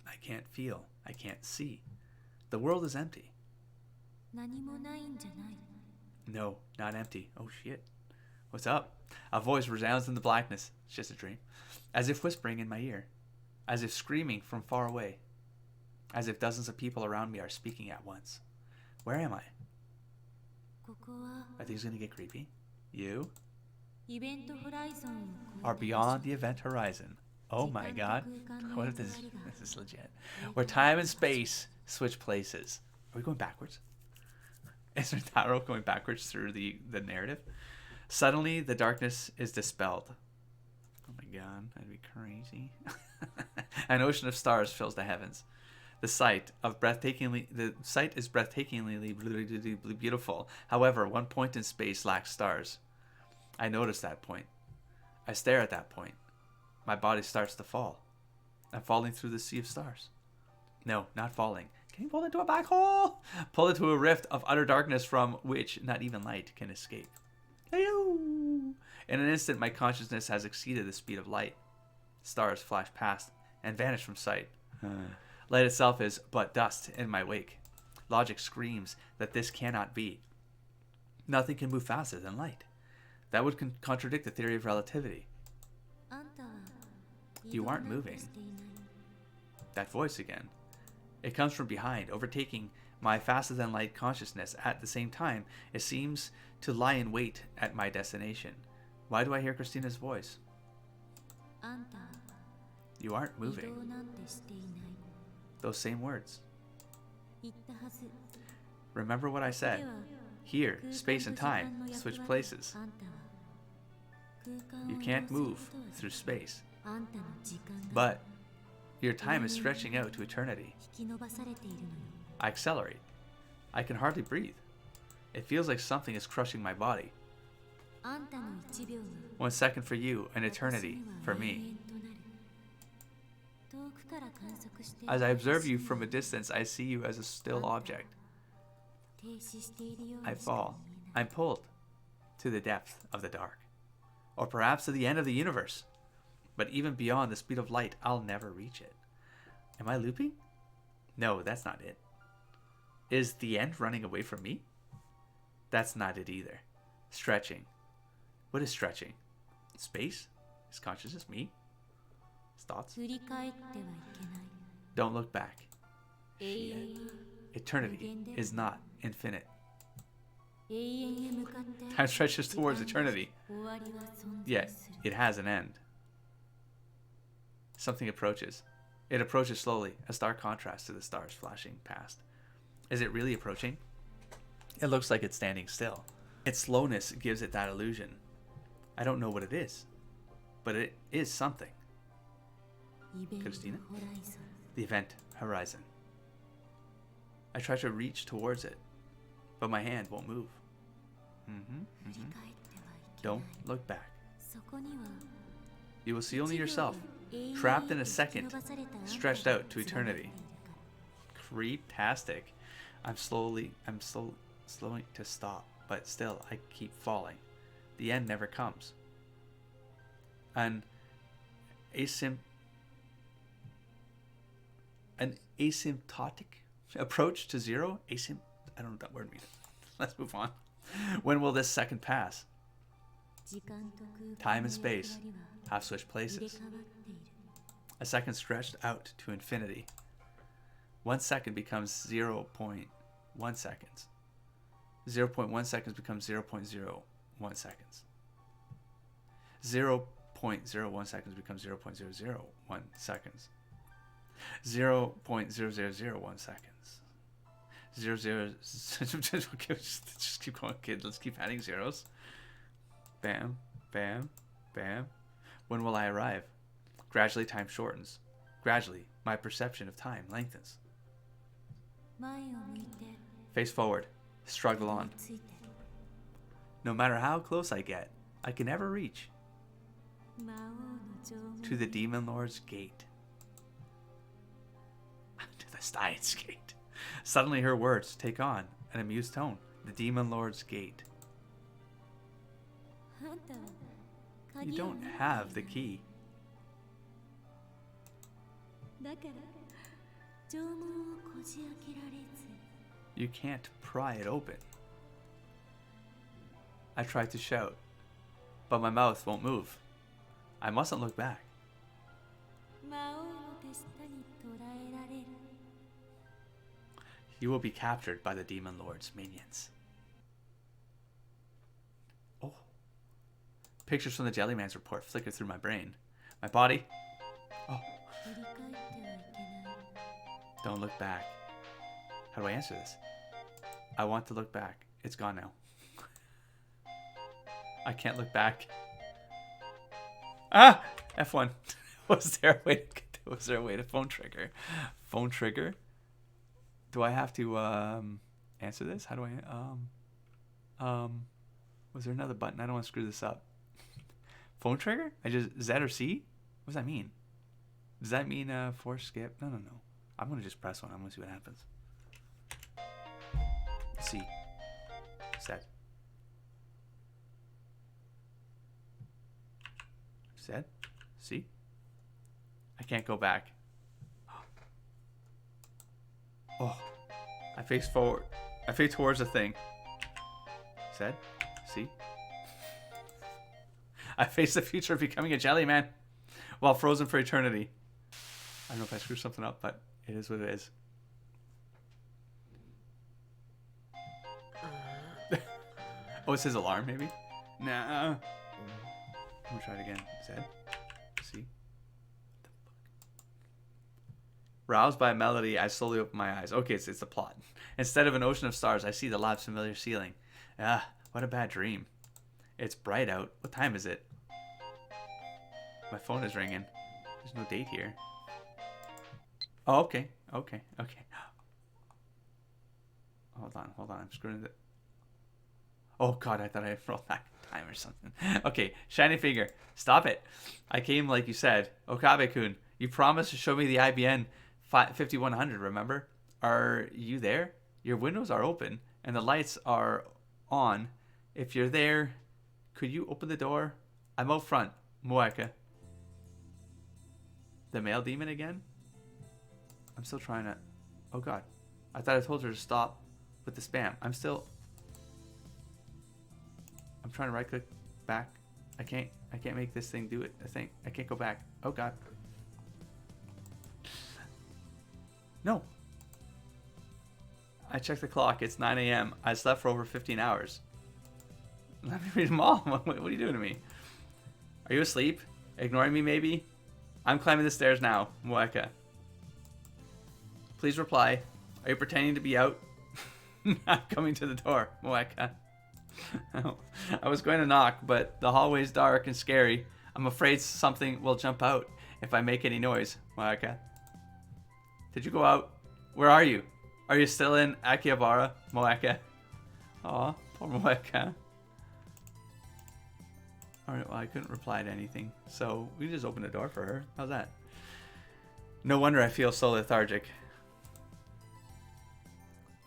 I can't feel. I can't see. The world is empty. No, not empty. Oh, shit. What's up? A voice resounds in the blackness. It's just a dream. As if whispering in my ear. As if screaming from far away. As if dozens of people around me are speaking at once. Where am I? Are these going to get creepy? You are beyond the event horizon. Oh my god. What if this is legit? Where time and space switch places. Are we going backwards? Is Taro going backwards through the narrative? Suddenly, the darkness is dispelled. Oh my god, that'd be crazy. An ocean of stars fills the heavens. The sight is breathtakingly beautiful. However, one point in space lacks stars. I notice that point. I stare at that point. My body starts to fall. I'm falling through the sea of stars. No, not falling. Getting pulled into a black hole. Pulled into a rift of utter darkness from which not even light can escape. In an instant, my consciousness has exceeded the speed of light. Stars flash past and vanish from sight. Light itself is but dust in my wake. Logic screams that this cannot be. Nothing can move faster than light. That would contradict the theory of relativity. You aren't moving. That voice again. It comes from behind, overtaking my faster-than-light consciousness. At the same time, it seems to lie in wait at my destination. Why do I hear Christina's voice? You aren't moving. Those same words. Remember what I said. Here, space and time switch places. You can't move through space. But your time is stretching out to eternity. I accelerate. I can hardly breathe. It feels like something is crushing my body. 1 second for you, an eternity for me. As I observe you from a distance, I see you as a still object. I fall. I'm pulled to the depth of the dark. Or perhaps to the end of the universe. But even beyond the speed of light, I'll never reach it. Am I looping? No, that's not it. Is the end running away from me? That's not it either. Stretching. What is stretching? Space? His consciousness? Me? His thoughts? 振り返ってはいけない Don't look back. 永遠は Eternity is not infinite. 永遠へ向かって Time stretches towards eternity, 終わりは存 yet 在する it has an end. Something approaches. It approaches slowly, a stark contrast to the stars flashing past. Is it really approaching? It looks like it's standing still. Its slowness gives it that illusion. I don't know what it is, but it is something. イベント Christina? ホライゾン The event horizon. I try to reach towards it, but my hand won't move. 振り返ってはいけ Don't ない look back. そこには You will see only yourself, 永遠 trapped in a へ second, 引き伸ばされたあなた stretched が out to 繋がってい eternity. るから Creeptastic. I'm slowing to stop, but still I keep falling. The end never comes. An asymptotic approach to zero? I don't know what that word means. Let's move on. When will this second pass? 時間と空 Time 間 and の役 space 割は have switched 入れ places. 替わっている A second stretched out to infinity. 1 second becomes 0.1 seconds. 0.1 seconds becomes 0.01 seconds. 0.01 seconds becomes 0.001 seconds. 0.0001 seconds. 00. Just keep going, kid. Let's keep adding zeros. Bam, bam, bam. When will I arrive? Gradually, time shortens. Gradually, my perception of time lengthens. 前を向いて Face forward, struggle on. ついて No matter how close I get, I can never reach 魔王の城門 to the Demon Lord's gate. To the Steins gate. Suddenly, her words take on an amused tone. The Demon Lord's gate. あんたは You 鍵を don't 持ってい have な the い key. だから城門をこじ開けられず You can't pry it open. I try to shout, but my mouth won't move. I mustn't look back. 魔王の手下に捕らえられる You will be captured by the Demon Lord's minions. Oh. Pictures from the Jellyman's report flicker through my brain. My body. Oh. 振り返ってはいけない Don't look back. How do I answer this? I want to look back. It's gone now. I can't look back. Ah! F1. Was there a way to phone trigger? Phone trigger? Do I have to answer this? How do I was there another button? I don't want to screw this up. Phone trigger? I just Z or C? What does that mean? Does that mean force skip? No. I'm gonna just press one. I'm gonna see what happens. C. Set. Set. C. I can't go back. Oh. I face forward. I face towards the thing. Set. C. I face the future of becoming a jelly man while frozen for eternity. I don't know if I screwed something up, but it is what it is. Oh, it's his alarm, maybe? Nah. I'm gonna try it again. Z. C. Roused by a melody, I slowly open my eyes. Okay, it's the plot. Instead of an ocean of stars, I see the lab's familiar ceiling. Ah, what a bad dream. It's bright out. What time is it? My phone is ringing. There's no date here. Oh, okay. Hold on. I'm screwing it. Oh, God, I thought I rolled back time or something. Okay, shiny finger. Stop it. I came like you said. Okabe-kun, you promised to show me the IBN 5100, remember? Are you there? Your windows are open, and the lights are on. If you're there, could you open the door? I'm out front. Moeka. The male demon again? I'm still trying to... Oh, God. I thought I told her to stop with the spam. I'm trying to right-click back. I can't make this thing do it. I can't go back. Oh god. No. I checked the clock. It's 9 a.m. I slept for over 15 hours. Let me read them all. What are you doing to me? Are you asleep? Ignoring me, maybe? I'm climbing the stairs now, Moeka. Please reply. Are you pretending to be out? I'm coming to the door, Moeka. I was going to knock, but the hallway's dark and scary. I'm afraid something will jump out if I make any noise, Moeka. Did you go out? Where are you? Are you still in Akihabara, Moeka? Aw, poor Moeka. Alright, well, I couldn't reply to anything, so we just opened the door for her. How's that? No wonder I feel so lethargic.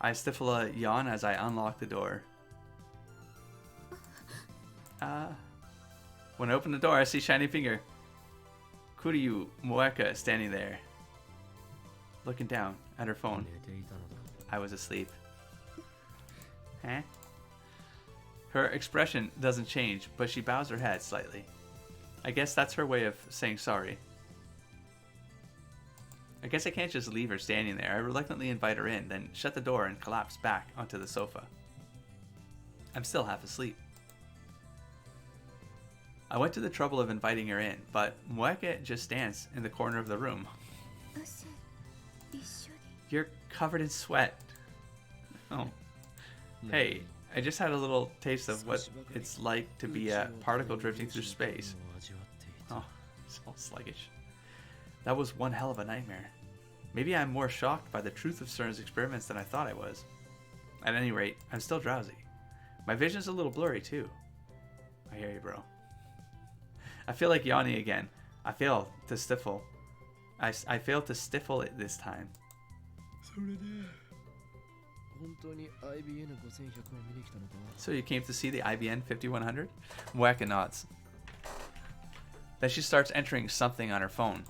I stifle a yawn as I unlock the door. When I open the door, I see Shiny Finger. Kuryu Moeka standing there, looking down at her phone. I was asleep. Huh? Her expression doesn't change, but she bows her head slightly. I guess that's her way of saying sorry. I guess I can't just leave her standing there. I reluctantly invite her in, then shut the door and collapse back onto the sofa. I'm still half asleep. I went to the trouble of inviting her in, but Moeka just stands in the corner of the room. You're covered in sweat. Oh. Hey, I just had a little taste of what it's like to be a particle drifting through space. Oh, so sluggish. That was one hell of a nightmare. Maybe I'm more shocked by the truth of CERN's experiments than I thought I was. At any rate, I'm still drowsy. My vision's a little blurry too. I hear you, bro. I feel like yawning again. I fail to stifle. I failed to stifle it this time. So you came to see the IBN 5100? Moeka nods. Then she starts entering something on her phone.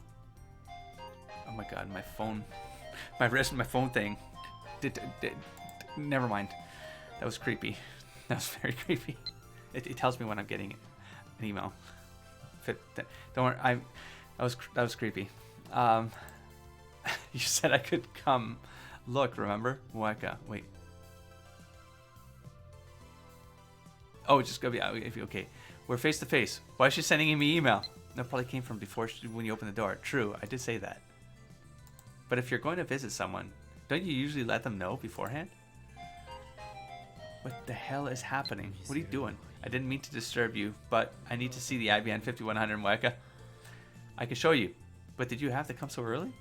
Oh my god, my phone. My wrist, my phone thing. Never mind. That was creepy. That was very creepy. It tells me when I'm getting an email. Don't worry, that was creepy. You said I could come look, remember? Moeka, wait. Oh, just go be if you okay. We're face to face. Why is she sending me email? That probably came from before when you opened the door. True, I did say that. But if you're going to visit someone, don't you usually let them know beforehand? What the hell is happening? What are you doing? I didn't mean to disturb you, but I need to see the IBN 5100, Moeka. I can show you, but did you have to come so early?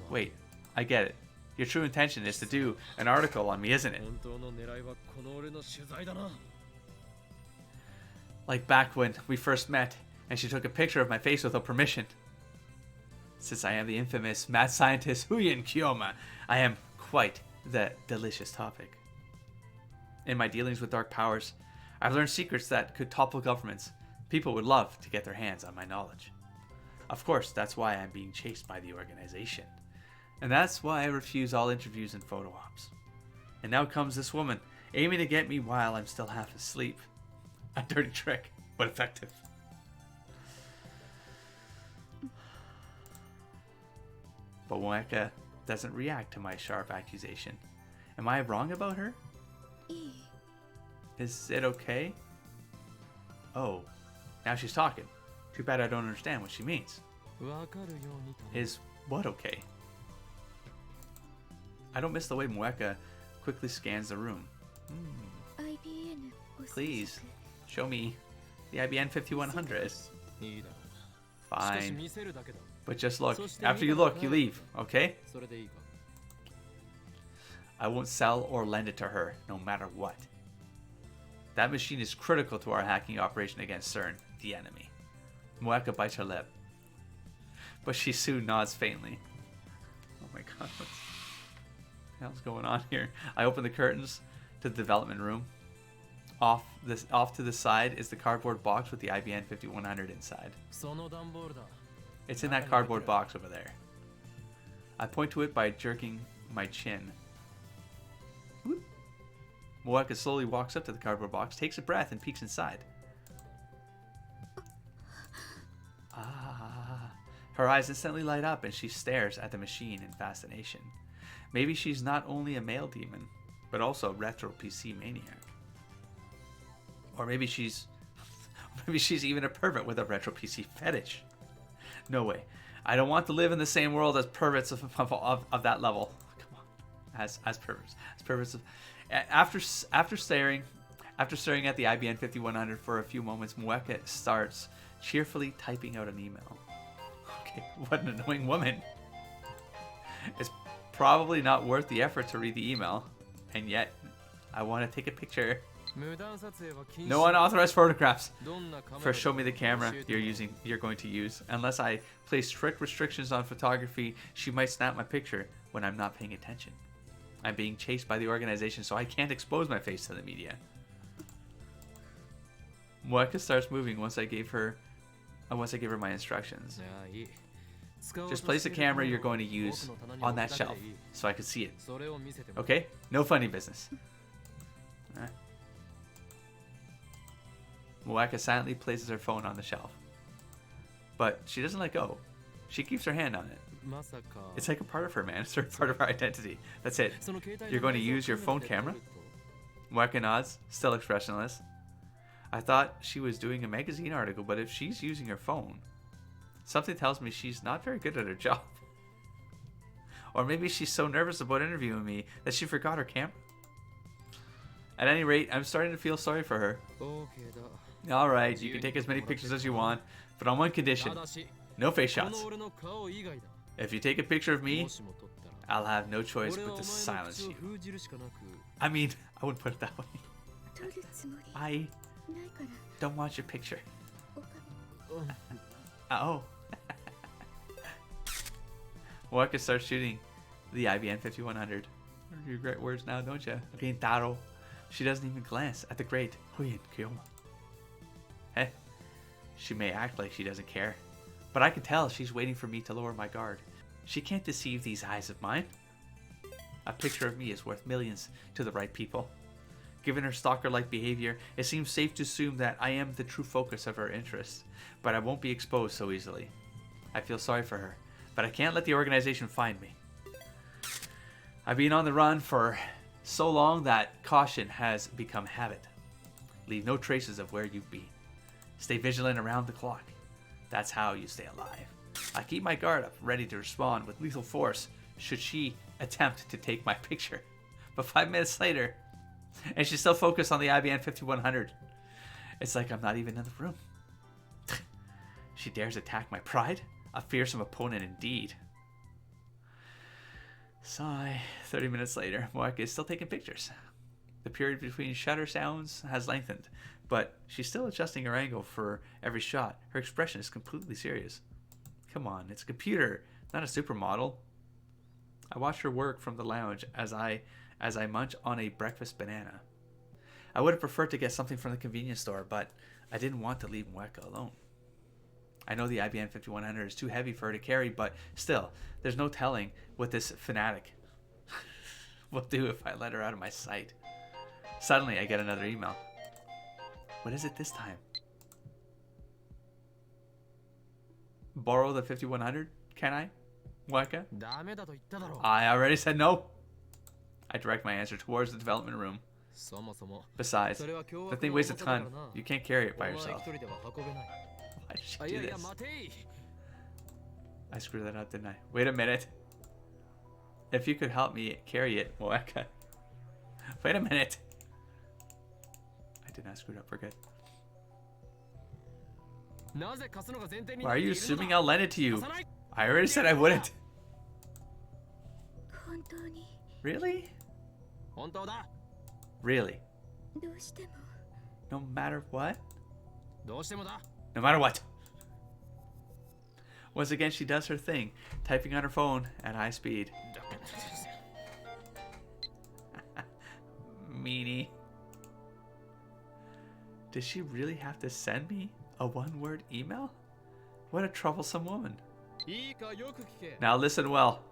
Wait, I get it. Your true intention is to do an article on me, isn't it? Like back when we first met, and she took a picture of my face without permission. Since I am the infamous mad scientist Huyin Kiyoma, I am quite the delicious topic. In my dealings with dark powers, I've learned secrets that could topple governments. People would love to get their hands on my knowledge. Of course, that's why I'm being chased by the organization. And that's why I refuse all interviews and photo ops. And now comes this woman, aiming to get me while I'm still half asleep. A dirty trick, but effective. But Moeka doesn't react to my sharp accusation. Am I wrong about her? Is it okay? Oh, now she's talking. Too bad I don't understand what she means. Is what okay? I don't miss the way Moeka quickly scans the room. Please, show me the IBN 5100. Fine. But just look. After you look, you leave, okay? I won't sell or lend it to her, no matter what. That machine is critical to our hacking operation against CERN, the enemy. Moeka bites her lip. But she soon nods faintly. Oh my god, what the hell's going on here? I open the curtains to the development room. Off to the side is the cardboard box with the IBN 5100 inside. It's in that cardboard box over there. I point to it by jerking my chin. Moeka slowly walks up to the cardboard box, takes a breath, and peeks inside. Her eyes instantly light up and she stares at the machine in fascination. Maybe she's not only a male demon, but also a retro PC maniac. Or maybe she's even a pervert with a retro PC fetish. No way. I don't want to live in the same world as perverts of that level. Come on. As perverts. As perverts of, after staring at the IBM 5100 for a few moments, Mueka starts cheerfully typing out an email. Okay, what an annoying woman. It's probably not worth the effort to read the email, and yet I want to take a picture. No unauthorized photographs. First, show me the camera you're going to use. Unless I place strict restrictions on photography, she might snap my picture when I'm not paying attention. I'm being chased by the organization, so I can't expose my face to the media. Mueka starts moving once I gave her my instructions. Just place the camera you're going to use on that shelf so I can see it. Okay? No funny business. Mueka silently places her phone on the shelf. But she doesn't let go. She keeps her hand on it. It's like a part of her, man. It's a part of her identity. That's it. You're going to use your phone camera? Mueka nods, still expressionless. I thought she was doing a magazine article, but if she's using her phone, something tells me she's not very good at her job. Or maybe she's so nervous about interviewing me that she forgot her camera. At any rate, I'm starting to feel sorry for her. Alright, you can take as many pictures as you want, but on one condition. No face shots. If you take a picture of me, I'll have no choice but to silence you. I mean, I wouldn't put it that way. I don't want your picture. Oh. Mueka starts shooting the IBM 5100. You regret words now, don't you? Rintaro. She doesn't even glance at the great Huyin Kyoma. Hey, she may act like she doesn't care, but I can tell she's waiting for me to lower my guard. She can't deceive these eyes of mine. A picture of me is worth millions to the right people. Given her stalker-like behavior, it seems safe to assume that I am the true focus of her interests, but I won't be exposed so easily. I feel sorry for her, but I can't let the organization find me. I've been on the run for so long that caution has become habit. Leave no traces of where you've been. Stay vigilant around the clock. That's how you stay alive. I keep my guard up, ready to respond with lethal force should she attempt to take my picture. But 5 minutes later, and she's still focused on the IBM 5100. It's like I'm not even in the room. She dares attack my pride? A fearsome opponent indeed. Sigh. 30 minutes later, Mueka is still taking pictures. The period between shutter sounds has lengthened, but she's still adjusting her angle for every shot. Her expression is completely serious. Come on, it's a computer, not a supermodel. I watch her work from the lounge as I munch on a breakfast banana. I would have preferred to get something from the convenience store, but I didn't want to leave Mueka alone. I know the IBM 5100 is too heavy for her to carry, but still, there's no telling what this fanatic will do if I let her out of my sight. Suddenly, I get another email. What is it this time? Borrow the 5100? Can I? Mueka? I already said no. I direct my answer towards the development room. Besides, the thing weighs a ton. You can't carry it by yourself. Why did she do this? I screwed that up, didn't I? Wait a minute. If you could help me carry it, Mueka. Wait a minute. I did not screw it up. We're good. Why are you assuming I'll lend it to you? I already said I wouldn't. Really? Really? No matter what? No matter what. Once again, she does her thing, typing on her phone at high speed. Meanie. Does she really have to send me a one-word email? What a troublesome woman. Now listen well.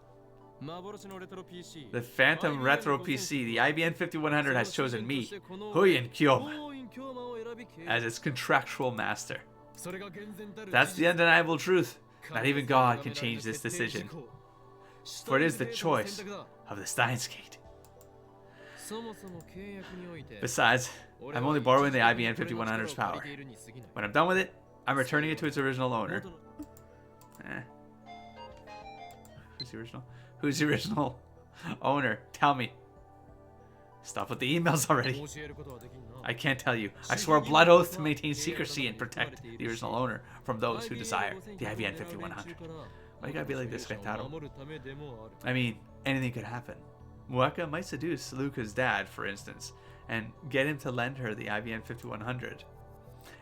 The Phantom Retro PC, the IBM 5100, has chosen me, Huyin Kyoma, as its contractual master. That's the undeniable truth. Not even God can change this decision, for it is the choice of the Steins Gate. Besides, I'm only borrowing the IBM 5100's power. When I'm done with it, I'm returning it to its original owner. Who's the original? Who's the original owner? Tell me. Stop with the emails already. I can't tell you. I swore a blood oath to maintain secrecy and protect the original owner from those who desire the IBM 5100. Why you gotta be like this, Gentaro? I mean, anything could happen. Mueka might seduce Luca's dad, for instance, and get him to lend her the IBM 5100.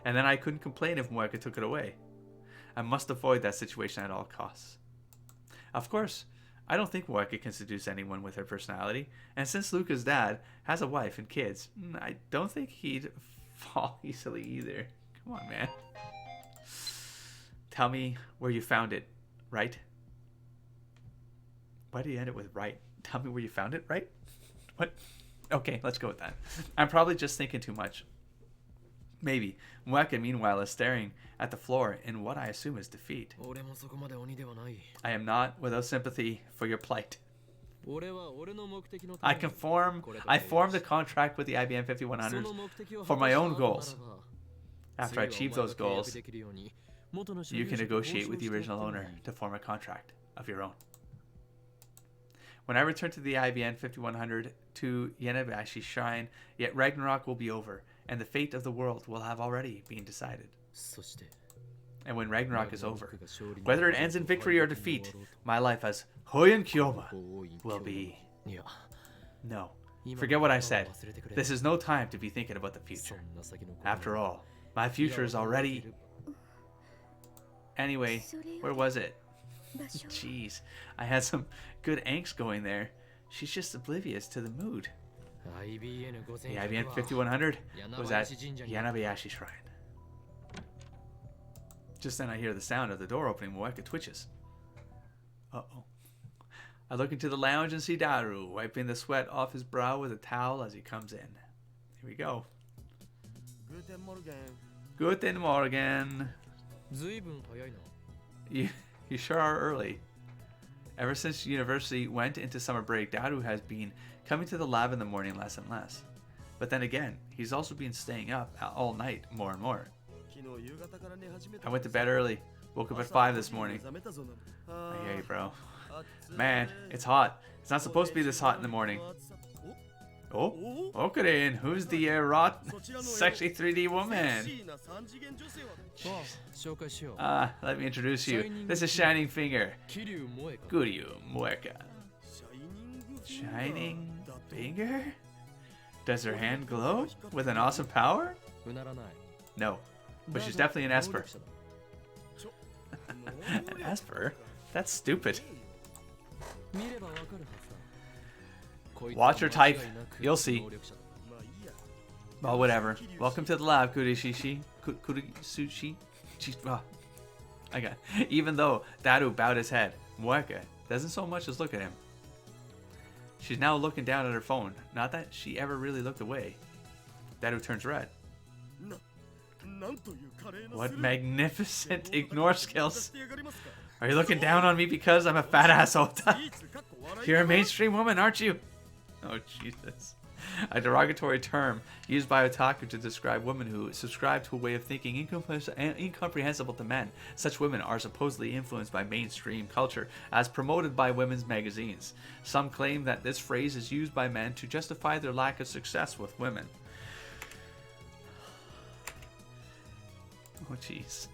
And then I couldn't complain if Mueka took it away. I must avoid that situation at all costs. Of course, I don't think Mueka can seduce anyone with her personality, and since Luca's dad has a wife and kids, I don't think he'd fall easily either. Come on, man. Tell me where you found it, right? Why do you end it with right? Tell me where you found it, right? What? Okay, let's go with that. I'm probably just thinking too much. Maybe. Mueka, meanwhile, is staring at the floor in what I assume is defeat. I am not without sympathy for your plight. I formed a contract with the IBM 5100 for my own goals. After I achieve those goals, you can negotiate with the original owner to form a contract of your own. When I return to the IBM 5100 to Yenabashi Shrine, yet Ragnarok will be over, and the fate of the world will have already been decided. And when Ragnarok is over, whether it ends in victory or defeat, my life as Hoyen Kyoma will be... No, forget what I said. This is no time to be thinking about the future. After all, my future is already... Anyway, where was it? Jeez, I had some good angst going there. She's just oblivious to the mood. The IBM 5100 was at Yanabayashi Shrine. Just then I hear the sound of the door opening. Mueka twitches. Uh-oh. I look into the lounge and see Daru wiping the sweat off his brow with a towel as he comes in. Here we go. Guten Morgen. Guten Morgen. You sure are early. Ever since university went into summer break, Daru has been coming to the lab in the morning less and less. But then again, he's also been staying up all night more and more. I went to bed early. Woke up at 5 this morning. I hear you, bro. Man, it's hot. It's not supposed to be this hot in the morning. Oh, Okurin, who's the sexy 3D woman? Let me introduce you. This is Shining Finger. Guryu Mueka. Shining Finger? Does her hand glow with an awesome power? No, but she's definitely an Esper. An Esper? That's stupid. Watch her type. You'll see. Well, whatever. Welcome to the lab, Kurisushi. Kurisushi. Okay. Even though Daru bowed his head, Mueka doesn't so much as look at him. She's now looking down at her phone. Not that she ever really looked away. Daru turns red. What magnificent ignore skills. Are you looking down on me because I'm a fat ass Ota? You're a mainstream woman, aren't you? Oh, Jesus. A derogatory term used by otaku to describe women who subscribe to a way of thinking incomprehensible to men. Such women are supposedly influenced by mainstream culture as promoted by women's magazines. Some claim that this phrase is used by men to justify their lack of success with women. Oh, jeez.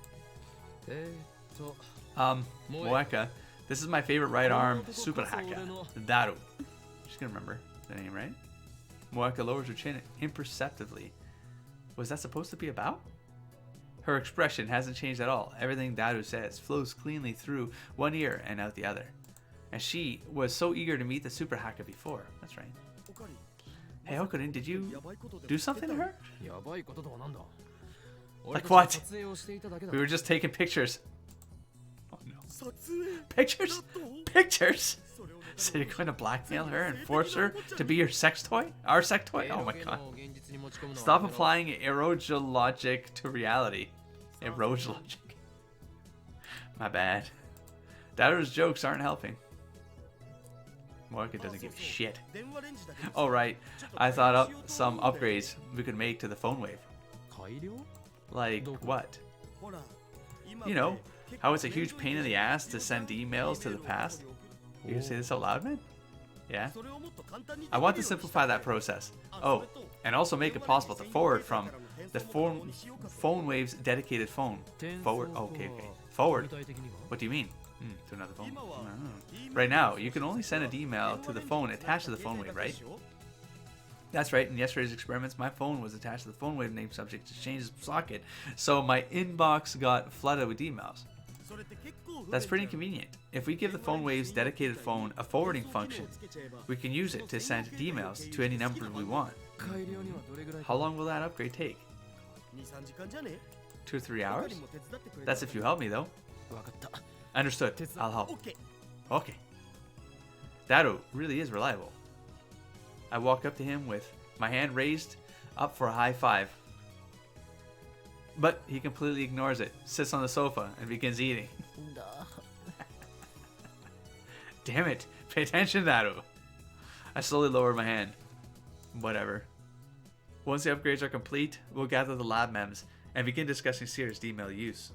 Mueka. This is my favorite right arm super haka, Daru. She's gonna remember the name, right? Mueka lowers her chin imperceptibly. Was that supposed to be about? Her expression hasn't changed at all. Everything Daru says flows cleanly through one ear and out the other. And she was so eager to meet the super haka before. That's right. Hey, Okurin, did you do something to her? Like what? We were just taking pictures. Oh no. Pictures? Pictures? So you're going to blackmail her and force her to be your sex toy? Our sex toy? Oh my god. Stop applying eroge logic to reality. Eroge logic. My bad. Daru's jokes aren't helping. Market doesn't give a shit. Oh right, I thought up some upgrades we could make to the phone wave. Like what? You know, how it's a huge pain in the ass to send emails to the past? You gonna say this out loud, man? Yeah? I want to simplify that process. Oh, and also make it possible to forward from the phone wave's dedicated phone. Forward? Okay. Forward. What do you mean? To another phone? Right now, you can only send an email to the phone attached to the phone wave, right? That's right. In yesterday's experiments, my phone was attached to the phone wave name subject to change its socket, so my inbox got flooded with emails. That's pretty convenient. If we give the phone wave's dedicated phone a forwarding function, we can use it to send emails to any number we want. How long will that upgrade take? 2 or 3 hours? That's if you help me, though. Understood. I'll help. Okay. Daru really is reliable. I walk up to him with my hand raised up for a high five. But he completely ignores it, sits on the sofa, and begins eating. Damn it. Pay attention, Daru. I slowly lower my hand. Whatever. Once the upgrades are complete, we'll gather the lab mems and begin discussing serious email use.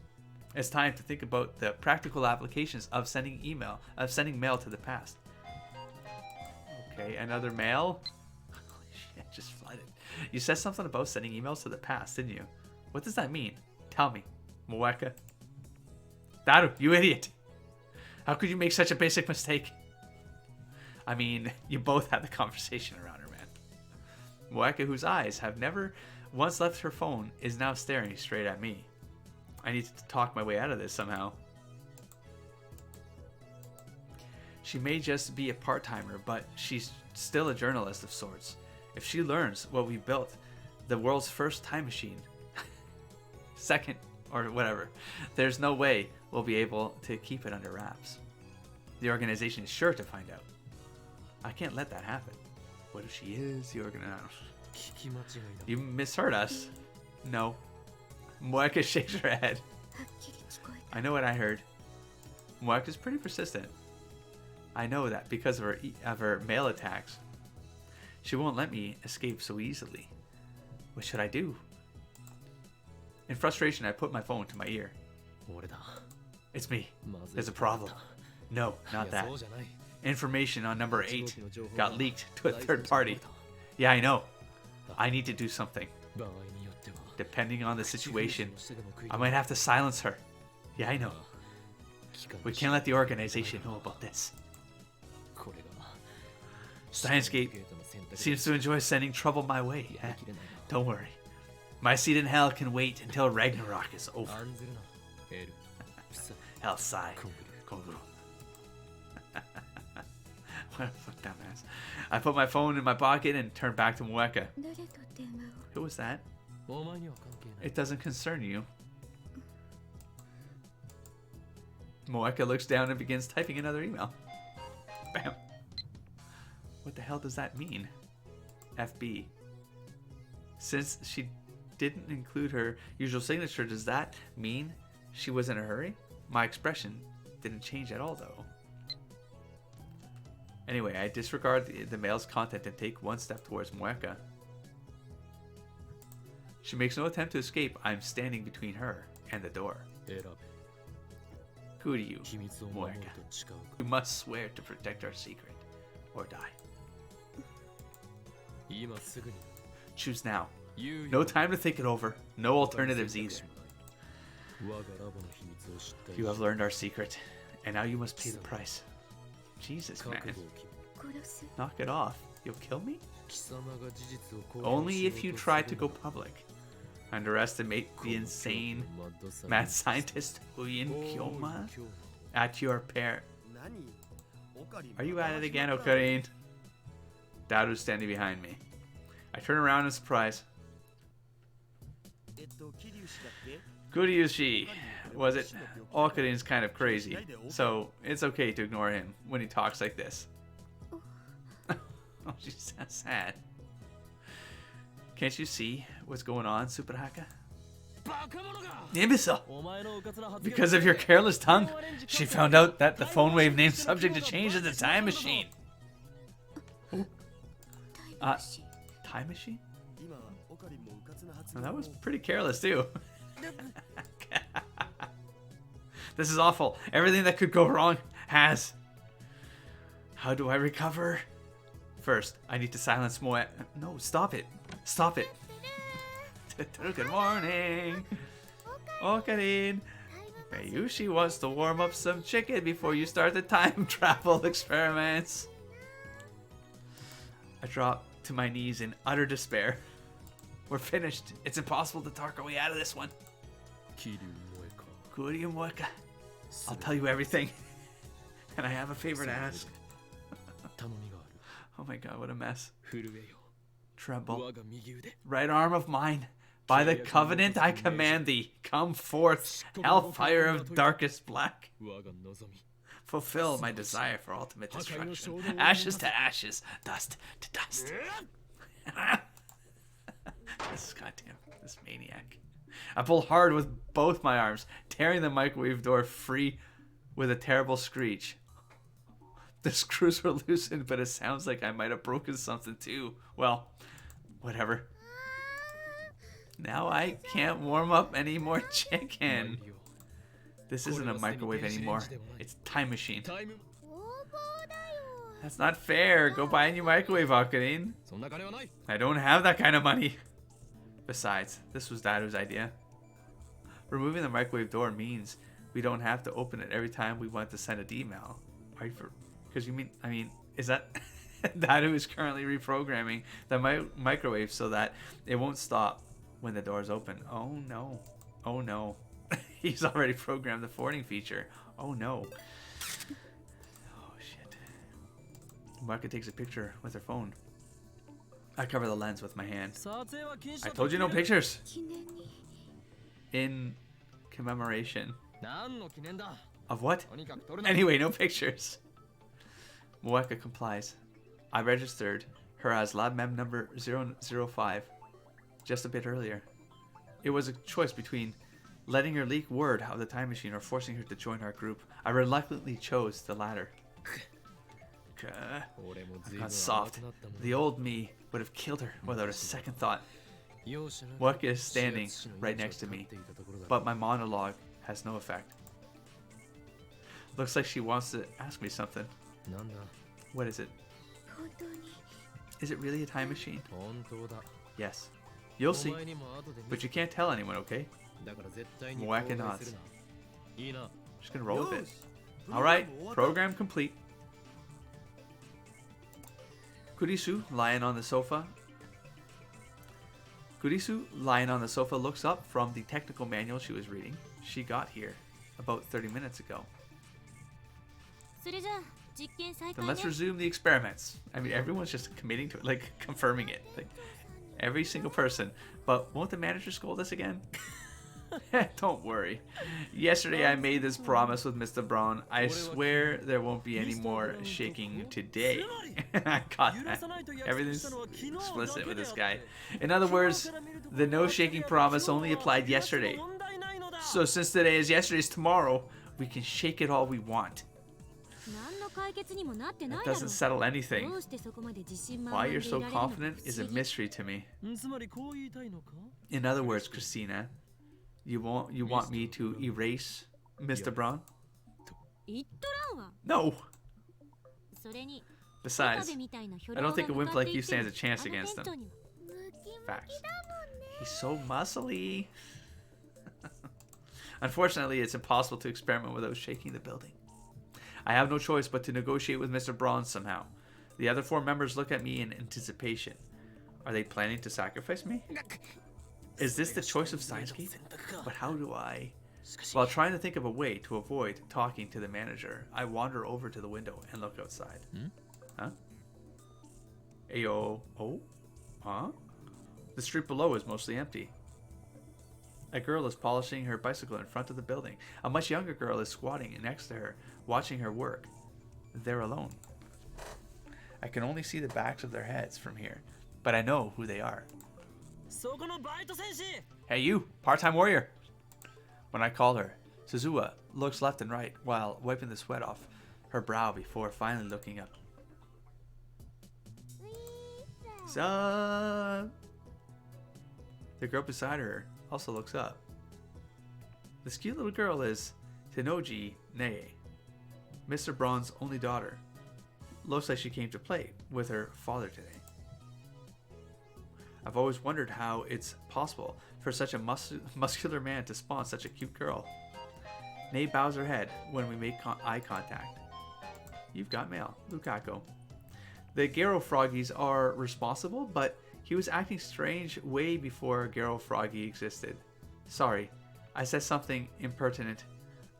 It's time to think about the practical applications of sending mail to the past. Okay, another mail? Holy shit, just flooded. You said something about sending emails to the past, didn't you? What does that mean? Tell me, Moeka. Daru, you idiot! How could you make such a basic mistake? I mean, you both had the conversation around her, man. Moeka, whose eyes have never once left her phone, is now staring straight at me. I need to talk my way out of this somehow. She may just be a part-timer, but she's still a journalist of sorts. If she learns what we built, the world's first time machine, second, or whatever, there's no way we'll be able to keep it under wraps. The organization is sure to find out. I can't let that happen. What if she is the organizer? You misheard us. No. Moeka shakes her head. I know what I heard. Moeka's pretty persistent. I know that because of her mail attacks. She won't let me escape so easily. What should I do? In frustration, I put my phone to my ear. It's me. There's a problem. No, not that. Information on number 8 got leaked to a third party. Yeah, I know. I need to do something. Depending on the situation, I might have to silence her. Yeah, I know. We can't let the organization know about this. Steins seems to enjoy sending trouble my way. Don't worry. My seat in hell can wait until Ragnarok is over. Hell sigh. Konguru. What a fuck dumbass. I put my phone in my pocket and turned back to Moeka. Who was that? It doesn't concern you. Moeka looks down and begins typing another email. Bam. What the hell does that mean? FB. Since she didn't include her usual signature, does that mean she was in a hurry? My expression didn't change at all, though. Anyway, I disregard the mail's content and take one step towards Moeka. She makes no attempt to escape. I'm standing between her and the door. Who do you, Moeka? We must swear to protect our secret, or die. Choose now. No time to think it over. No alternatives either. You have learned our secret, and now you must pay the price. Jesus, man. Knock it off. You'll kill me? Only if you try to go public. Underestimate the insane mad scientist Huyin Kyoma at your pair. Are you at it again, Okarin? Daru's standing behind me. I turn around in surprise. Kuryushi, was it? Okarin's kind of crazy, so it's okay to ignore him when he talks like this. Oh, she's sad. Can't you see what's going on, Superhaka? Imbecile! Because of your careless tongue, she found out that the phone wave named subject to change is the time machine. Time machine? Well, that was pretty careless too. This is awful. Everything that could go wrong has. How do I recover? First, I need to silence Moe. No, stop it. Stop it. Good morning. Okarin. Mayushi wants to warm up some chicken before you start the time travel experiments. I drop to my knees in utter despair. We're finished. It's impossible to talk our way out of this one. Kuryu Moeka. I'll tell you everything. And I have a favor to ask. Oh my god, what a mess. Tremble. Right arm of mine. By the covenant I command thee. Come forth, hellfire of darkest black. Fulfill my desire for ultimate destruction. Ashes to ashes. Dust to dust. This maniac. I pull hard with both my arms, tearing the microwave door free with a terrible screech. The screws were loosened, but it sounds like I might have broken something too. Well, whatever. Now I can't warm up any more chicken. This isn't a microwave anymore. It's a time machine. That's not fair. Go buy a new microwave, Akarin. I don't have that kind of money. Besides, this was Daru's idea. Removing the microwave door means we don't have to open it every time we want to send an email. Because is that Daru is currently reprogramming the microwave so that it won't stop when the doors open. Oh no. Oh no. He's already programmed the forwarding feature. Oh no. Oh shit. Marka takes a picture with her phone. I cover the lens with my hand. I told you no pictures. In commemoration. Of what? Anyway, no pictures. Moeka complies. I registered her as lab mem number 005 just a bit earlier. It was a choice between letting her leak word of the time machine or forcing her to join our group. I reluctantly chose the latter. I got soft. The old me would have killed her without a second thought. Moeka is standing right next to me, but my monologue has no effect. Looks like she wants to ask me something. What is it? Is it really a time machine? Yes. You'll see. But you can't tell anyone, okay? Moeka nods. Just gonna roll with it. Alright, program complete. Kurisu, lying on the sofa, looks up from the technical manual she was reading. She got here about 30 minutes ago. Then let's resume the experiments. I mean, everyone's just committing to it, like confirming it. Like every single person. But won't the manager scold us again? Don't worry. Yesterday I made this promise with Mr. Braun. I swear there won't be any more shaking today. I caught that. Everything's explicit with this guy. In other words, the no shaking promise only applied yesterday. So since today is yesterday's tomorrow, we can shake it all we want. That doesn't settle anything. Why you're so confident is a mystery to me. In other words, Christina, you want me to erase Mr. Braun? No! Besides, I don't think a wimp like you stands a chance against him. Facts. He's so muscly. Unfortunately, it's impossible to experiment without shaking the building. I have no choice but to negotiate with Mr. Braun somehow. The other 4 members look at me in anticipation. Are they planning to sacrifice me? Is this the choice of Steins? But how do I? While trying to think of a way to avoid talking to the manager, I wander over to the window and look outside. Huh? Ayo. Oh? Huh? The street below is mostly empty. A girl is polishing her bicycle in front of the building. A much younger girl is squatting next to her, watching her work. They're alone. I can only see the backs of their heads from here, but I know who they are. Hey you, part-time warrior. When I call her, Suzuha looks left and right while wiping the sweat off her brow before finally looking up. Sup? The girl beside her also looks up. This cute little girl is Tenoji Nae, Mr. Braun's only daughter. Looks like she came to play with her father today. I've always wondered how it's possible for such a muscular man to spawn such a cute girl. Nae bows her head when we make eye contact. You've got mail, Lukaku. The Garo Froggies are responsible, but he was acting strange way before Garo Froggy existed. Sorry, I said something impertinent.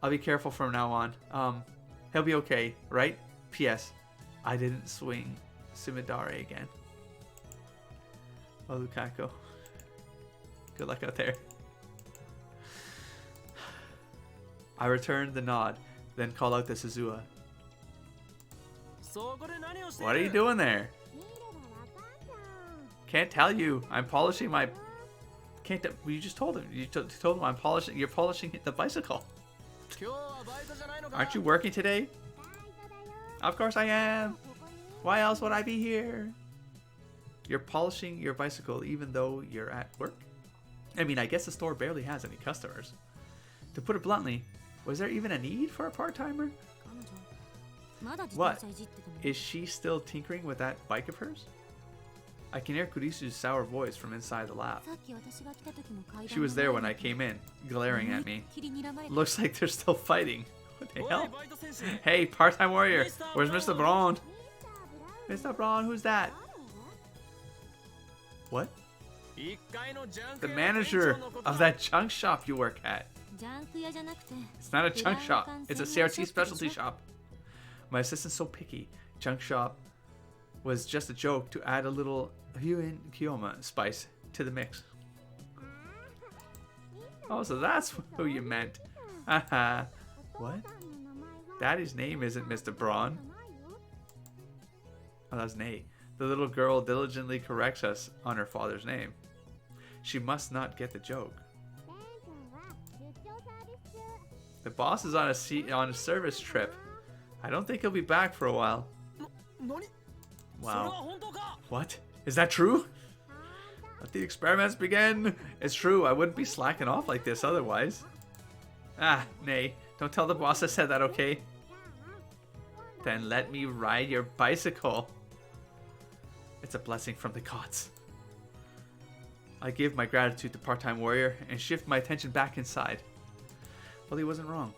I'll be careful from now on. He'll be okay, right? P.S. I didn't swing Sumidare again. Oh, Lukaku. Good luck out there. I return the nod, then call out to Suzuha. What are you doing there? Can't tell you. I'm polishing my... You just told him. You told him I'm polishing... You're polishing the bicycle. Aren't you working today? Of course I am. Why else would I be here? You're polishing your bicycle even though you're at work? I mean, I guess the store barely has any customers. To put it bluntly, was there even a need for a part-timer? What? Is she still tinkering with that bike of hers? I can hear Kurisu's sour voice from inside the lab. She was there when I came in, glaring at me. Looks like they're still fighting. What the hell? Hey, part-time warrior, where's Mr. Braun? Mr. Braun, who's that? What? The manager of that junk shop you work at. It's not a junk shop, it's a CRT specialty shop. My assistant's so picky. Junk shop was just a joke to add a little Hyun Kiyoma spice to the mix. Oh, so that's who you meant. Haha. What? Daddy's name isn't Mr. Braun. Oh, that's Nate. The little girl diligently corrects us on her father's name. She must not get the joke. The boss is on a service trip. I don't think he'll be back for a while. Wow. What? Is that true? Let the experiments begin. It's true. I wouldn't be slacking off like this otherwise. Ah, nay. Don't tell the boss I said that, okay? Then let me ride your bicycle. It's a blessing from the gods. I give my gratitude to part-time warrior and shift my attention back inside. Well, he wasn't wrong.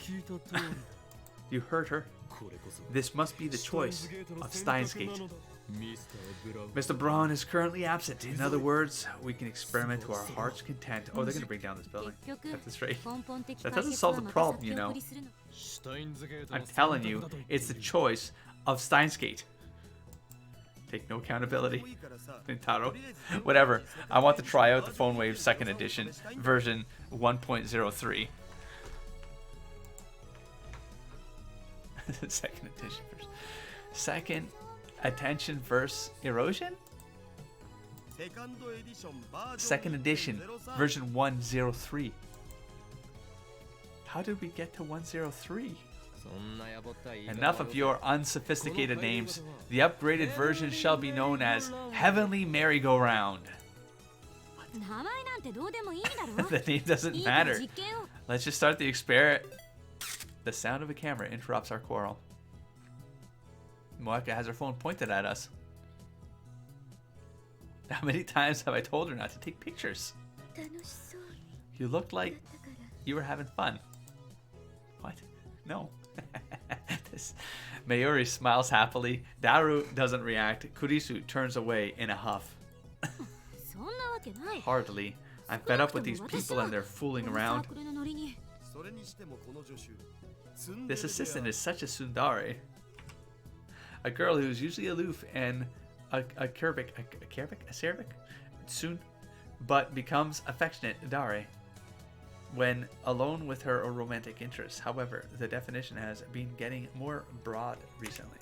You heard her. This must be the choice of Steins Gate. Mr. Braun is currently absent. In other words, we can experiment to our heart's content. Oh, they're going to bring down this building. Get this straight. That doesn't solve the problem, you know. I'm telling you, it's the choice of Steins Gate. Take no accountability. Nintaro. Whatever. I want to try out the Phone Wave 2nd edition, version 1.03. Second edition verse. Second attention verse erosion? Second edition version 103. How did we get to 103? Enough of your unsophisticated names. The upgraded version shall be known as Heavenly Merry-Go-Round. The name doesn't matter. Let's just start the experiment. The sound of a camera interrupts our quarrel. Moeka has her phone pointed at us. How many times have I told her not to take pictures? You looked like you were having fun. What? No. Mayuri smiles happily. Daru doesn't react. Kurisu turns away in a huff. Hardly. I'm fed up with these people and their fooling around. This assistant is such a tsundere. A girl who's usually aloof and acerbic soon, but becomes affectionate dare when alone with her romantic interests. However, the definition has been getting more broad recently.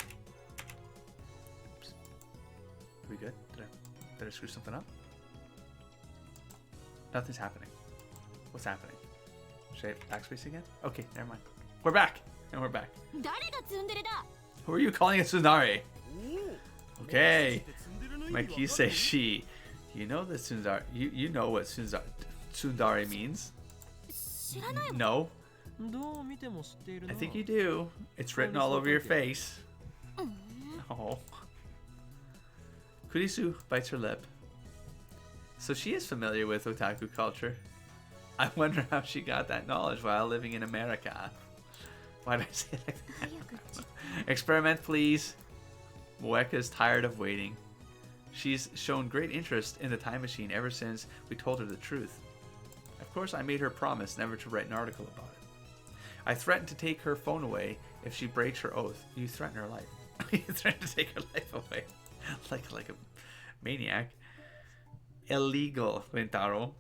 Oops. Are we good? Did I screw something up? Nothing's happening. What's happening? Should I backspace again? Okay, never mind. We're back. And we're back. 誰がツンデレだ Who are you calling a tsundere? おお Okay. ツンデレの意 My 味 key わかる says she. You know that tsundere. You know what tsundere means? 知らないわ No. どう見ても知っているな I think you do. It's written all over your face. Oh. Kurisu bites her lip. So she is familiar with otaku culture. I wonder how she got that knowledge while living in America. Why did I say it like that? 早口 Experiment, please. Moeka is tired of waiting. She's shown great interest in the time machine ever since we told her the truth. Of course, I made her promise never to write an article about it. I threatened to take her phone away if she breaks her oath. You threaten her life. You threaten to take her life away. like a maniac. Illegal, Rentaro.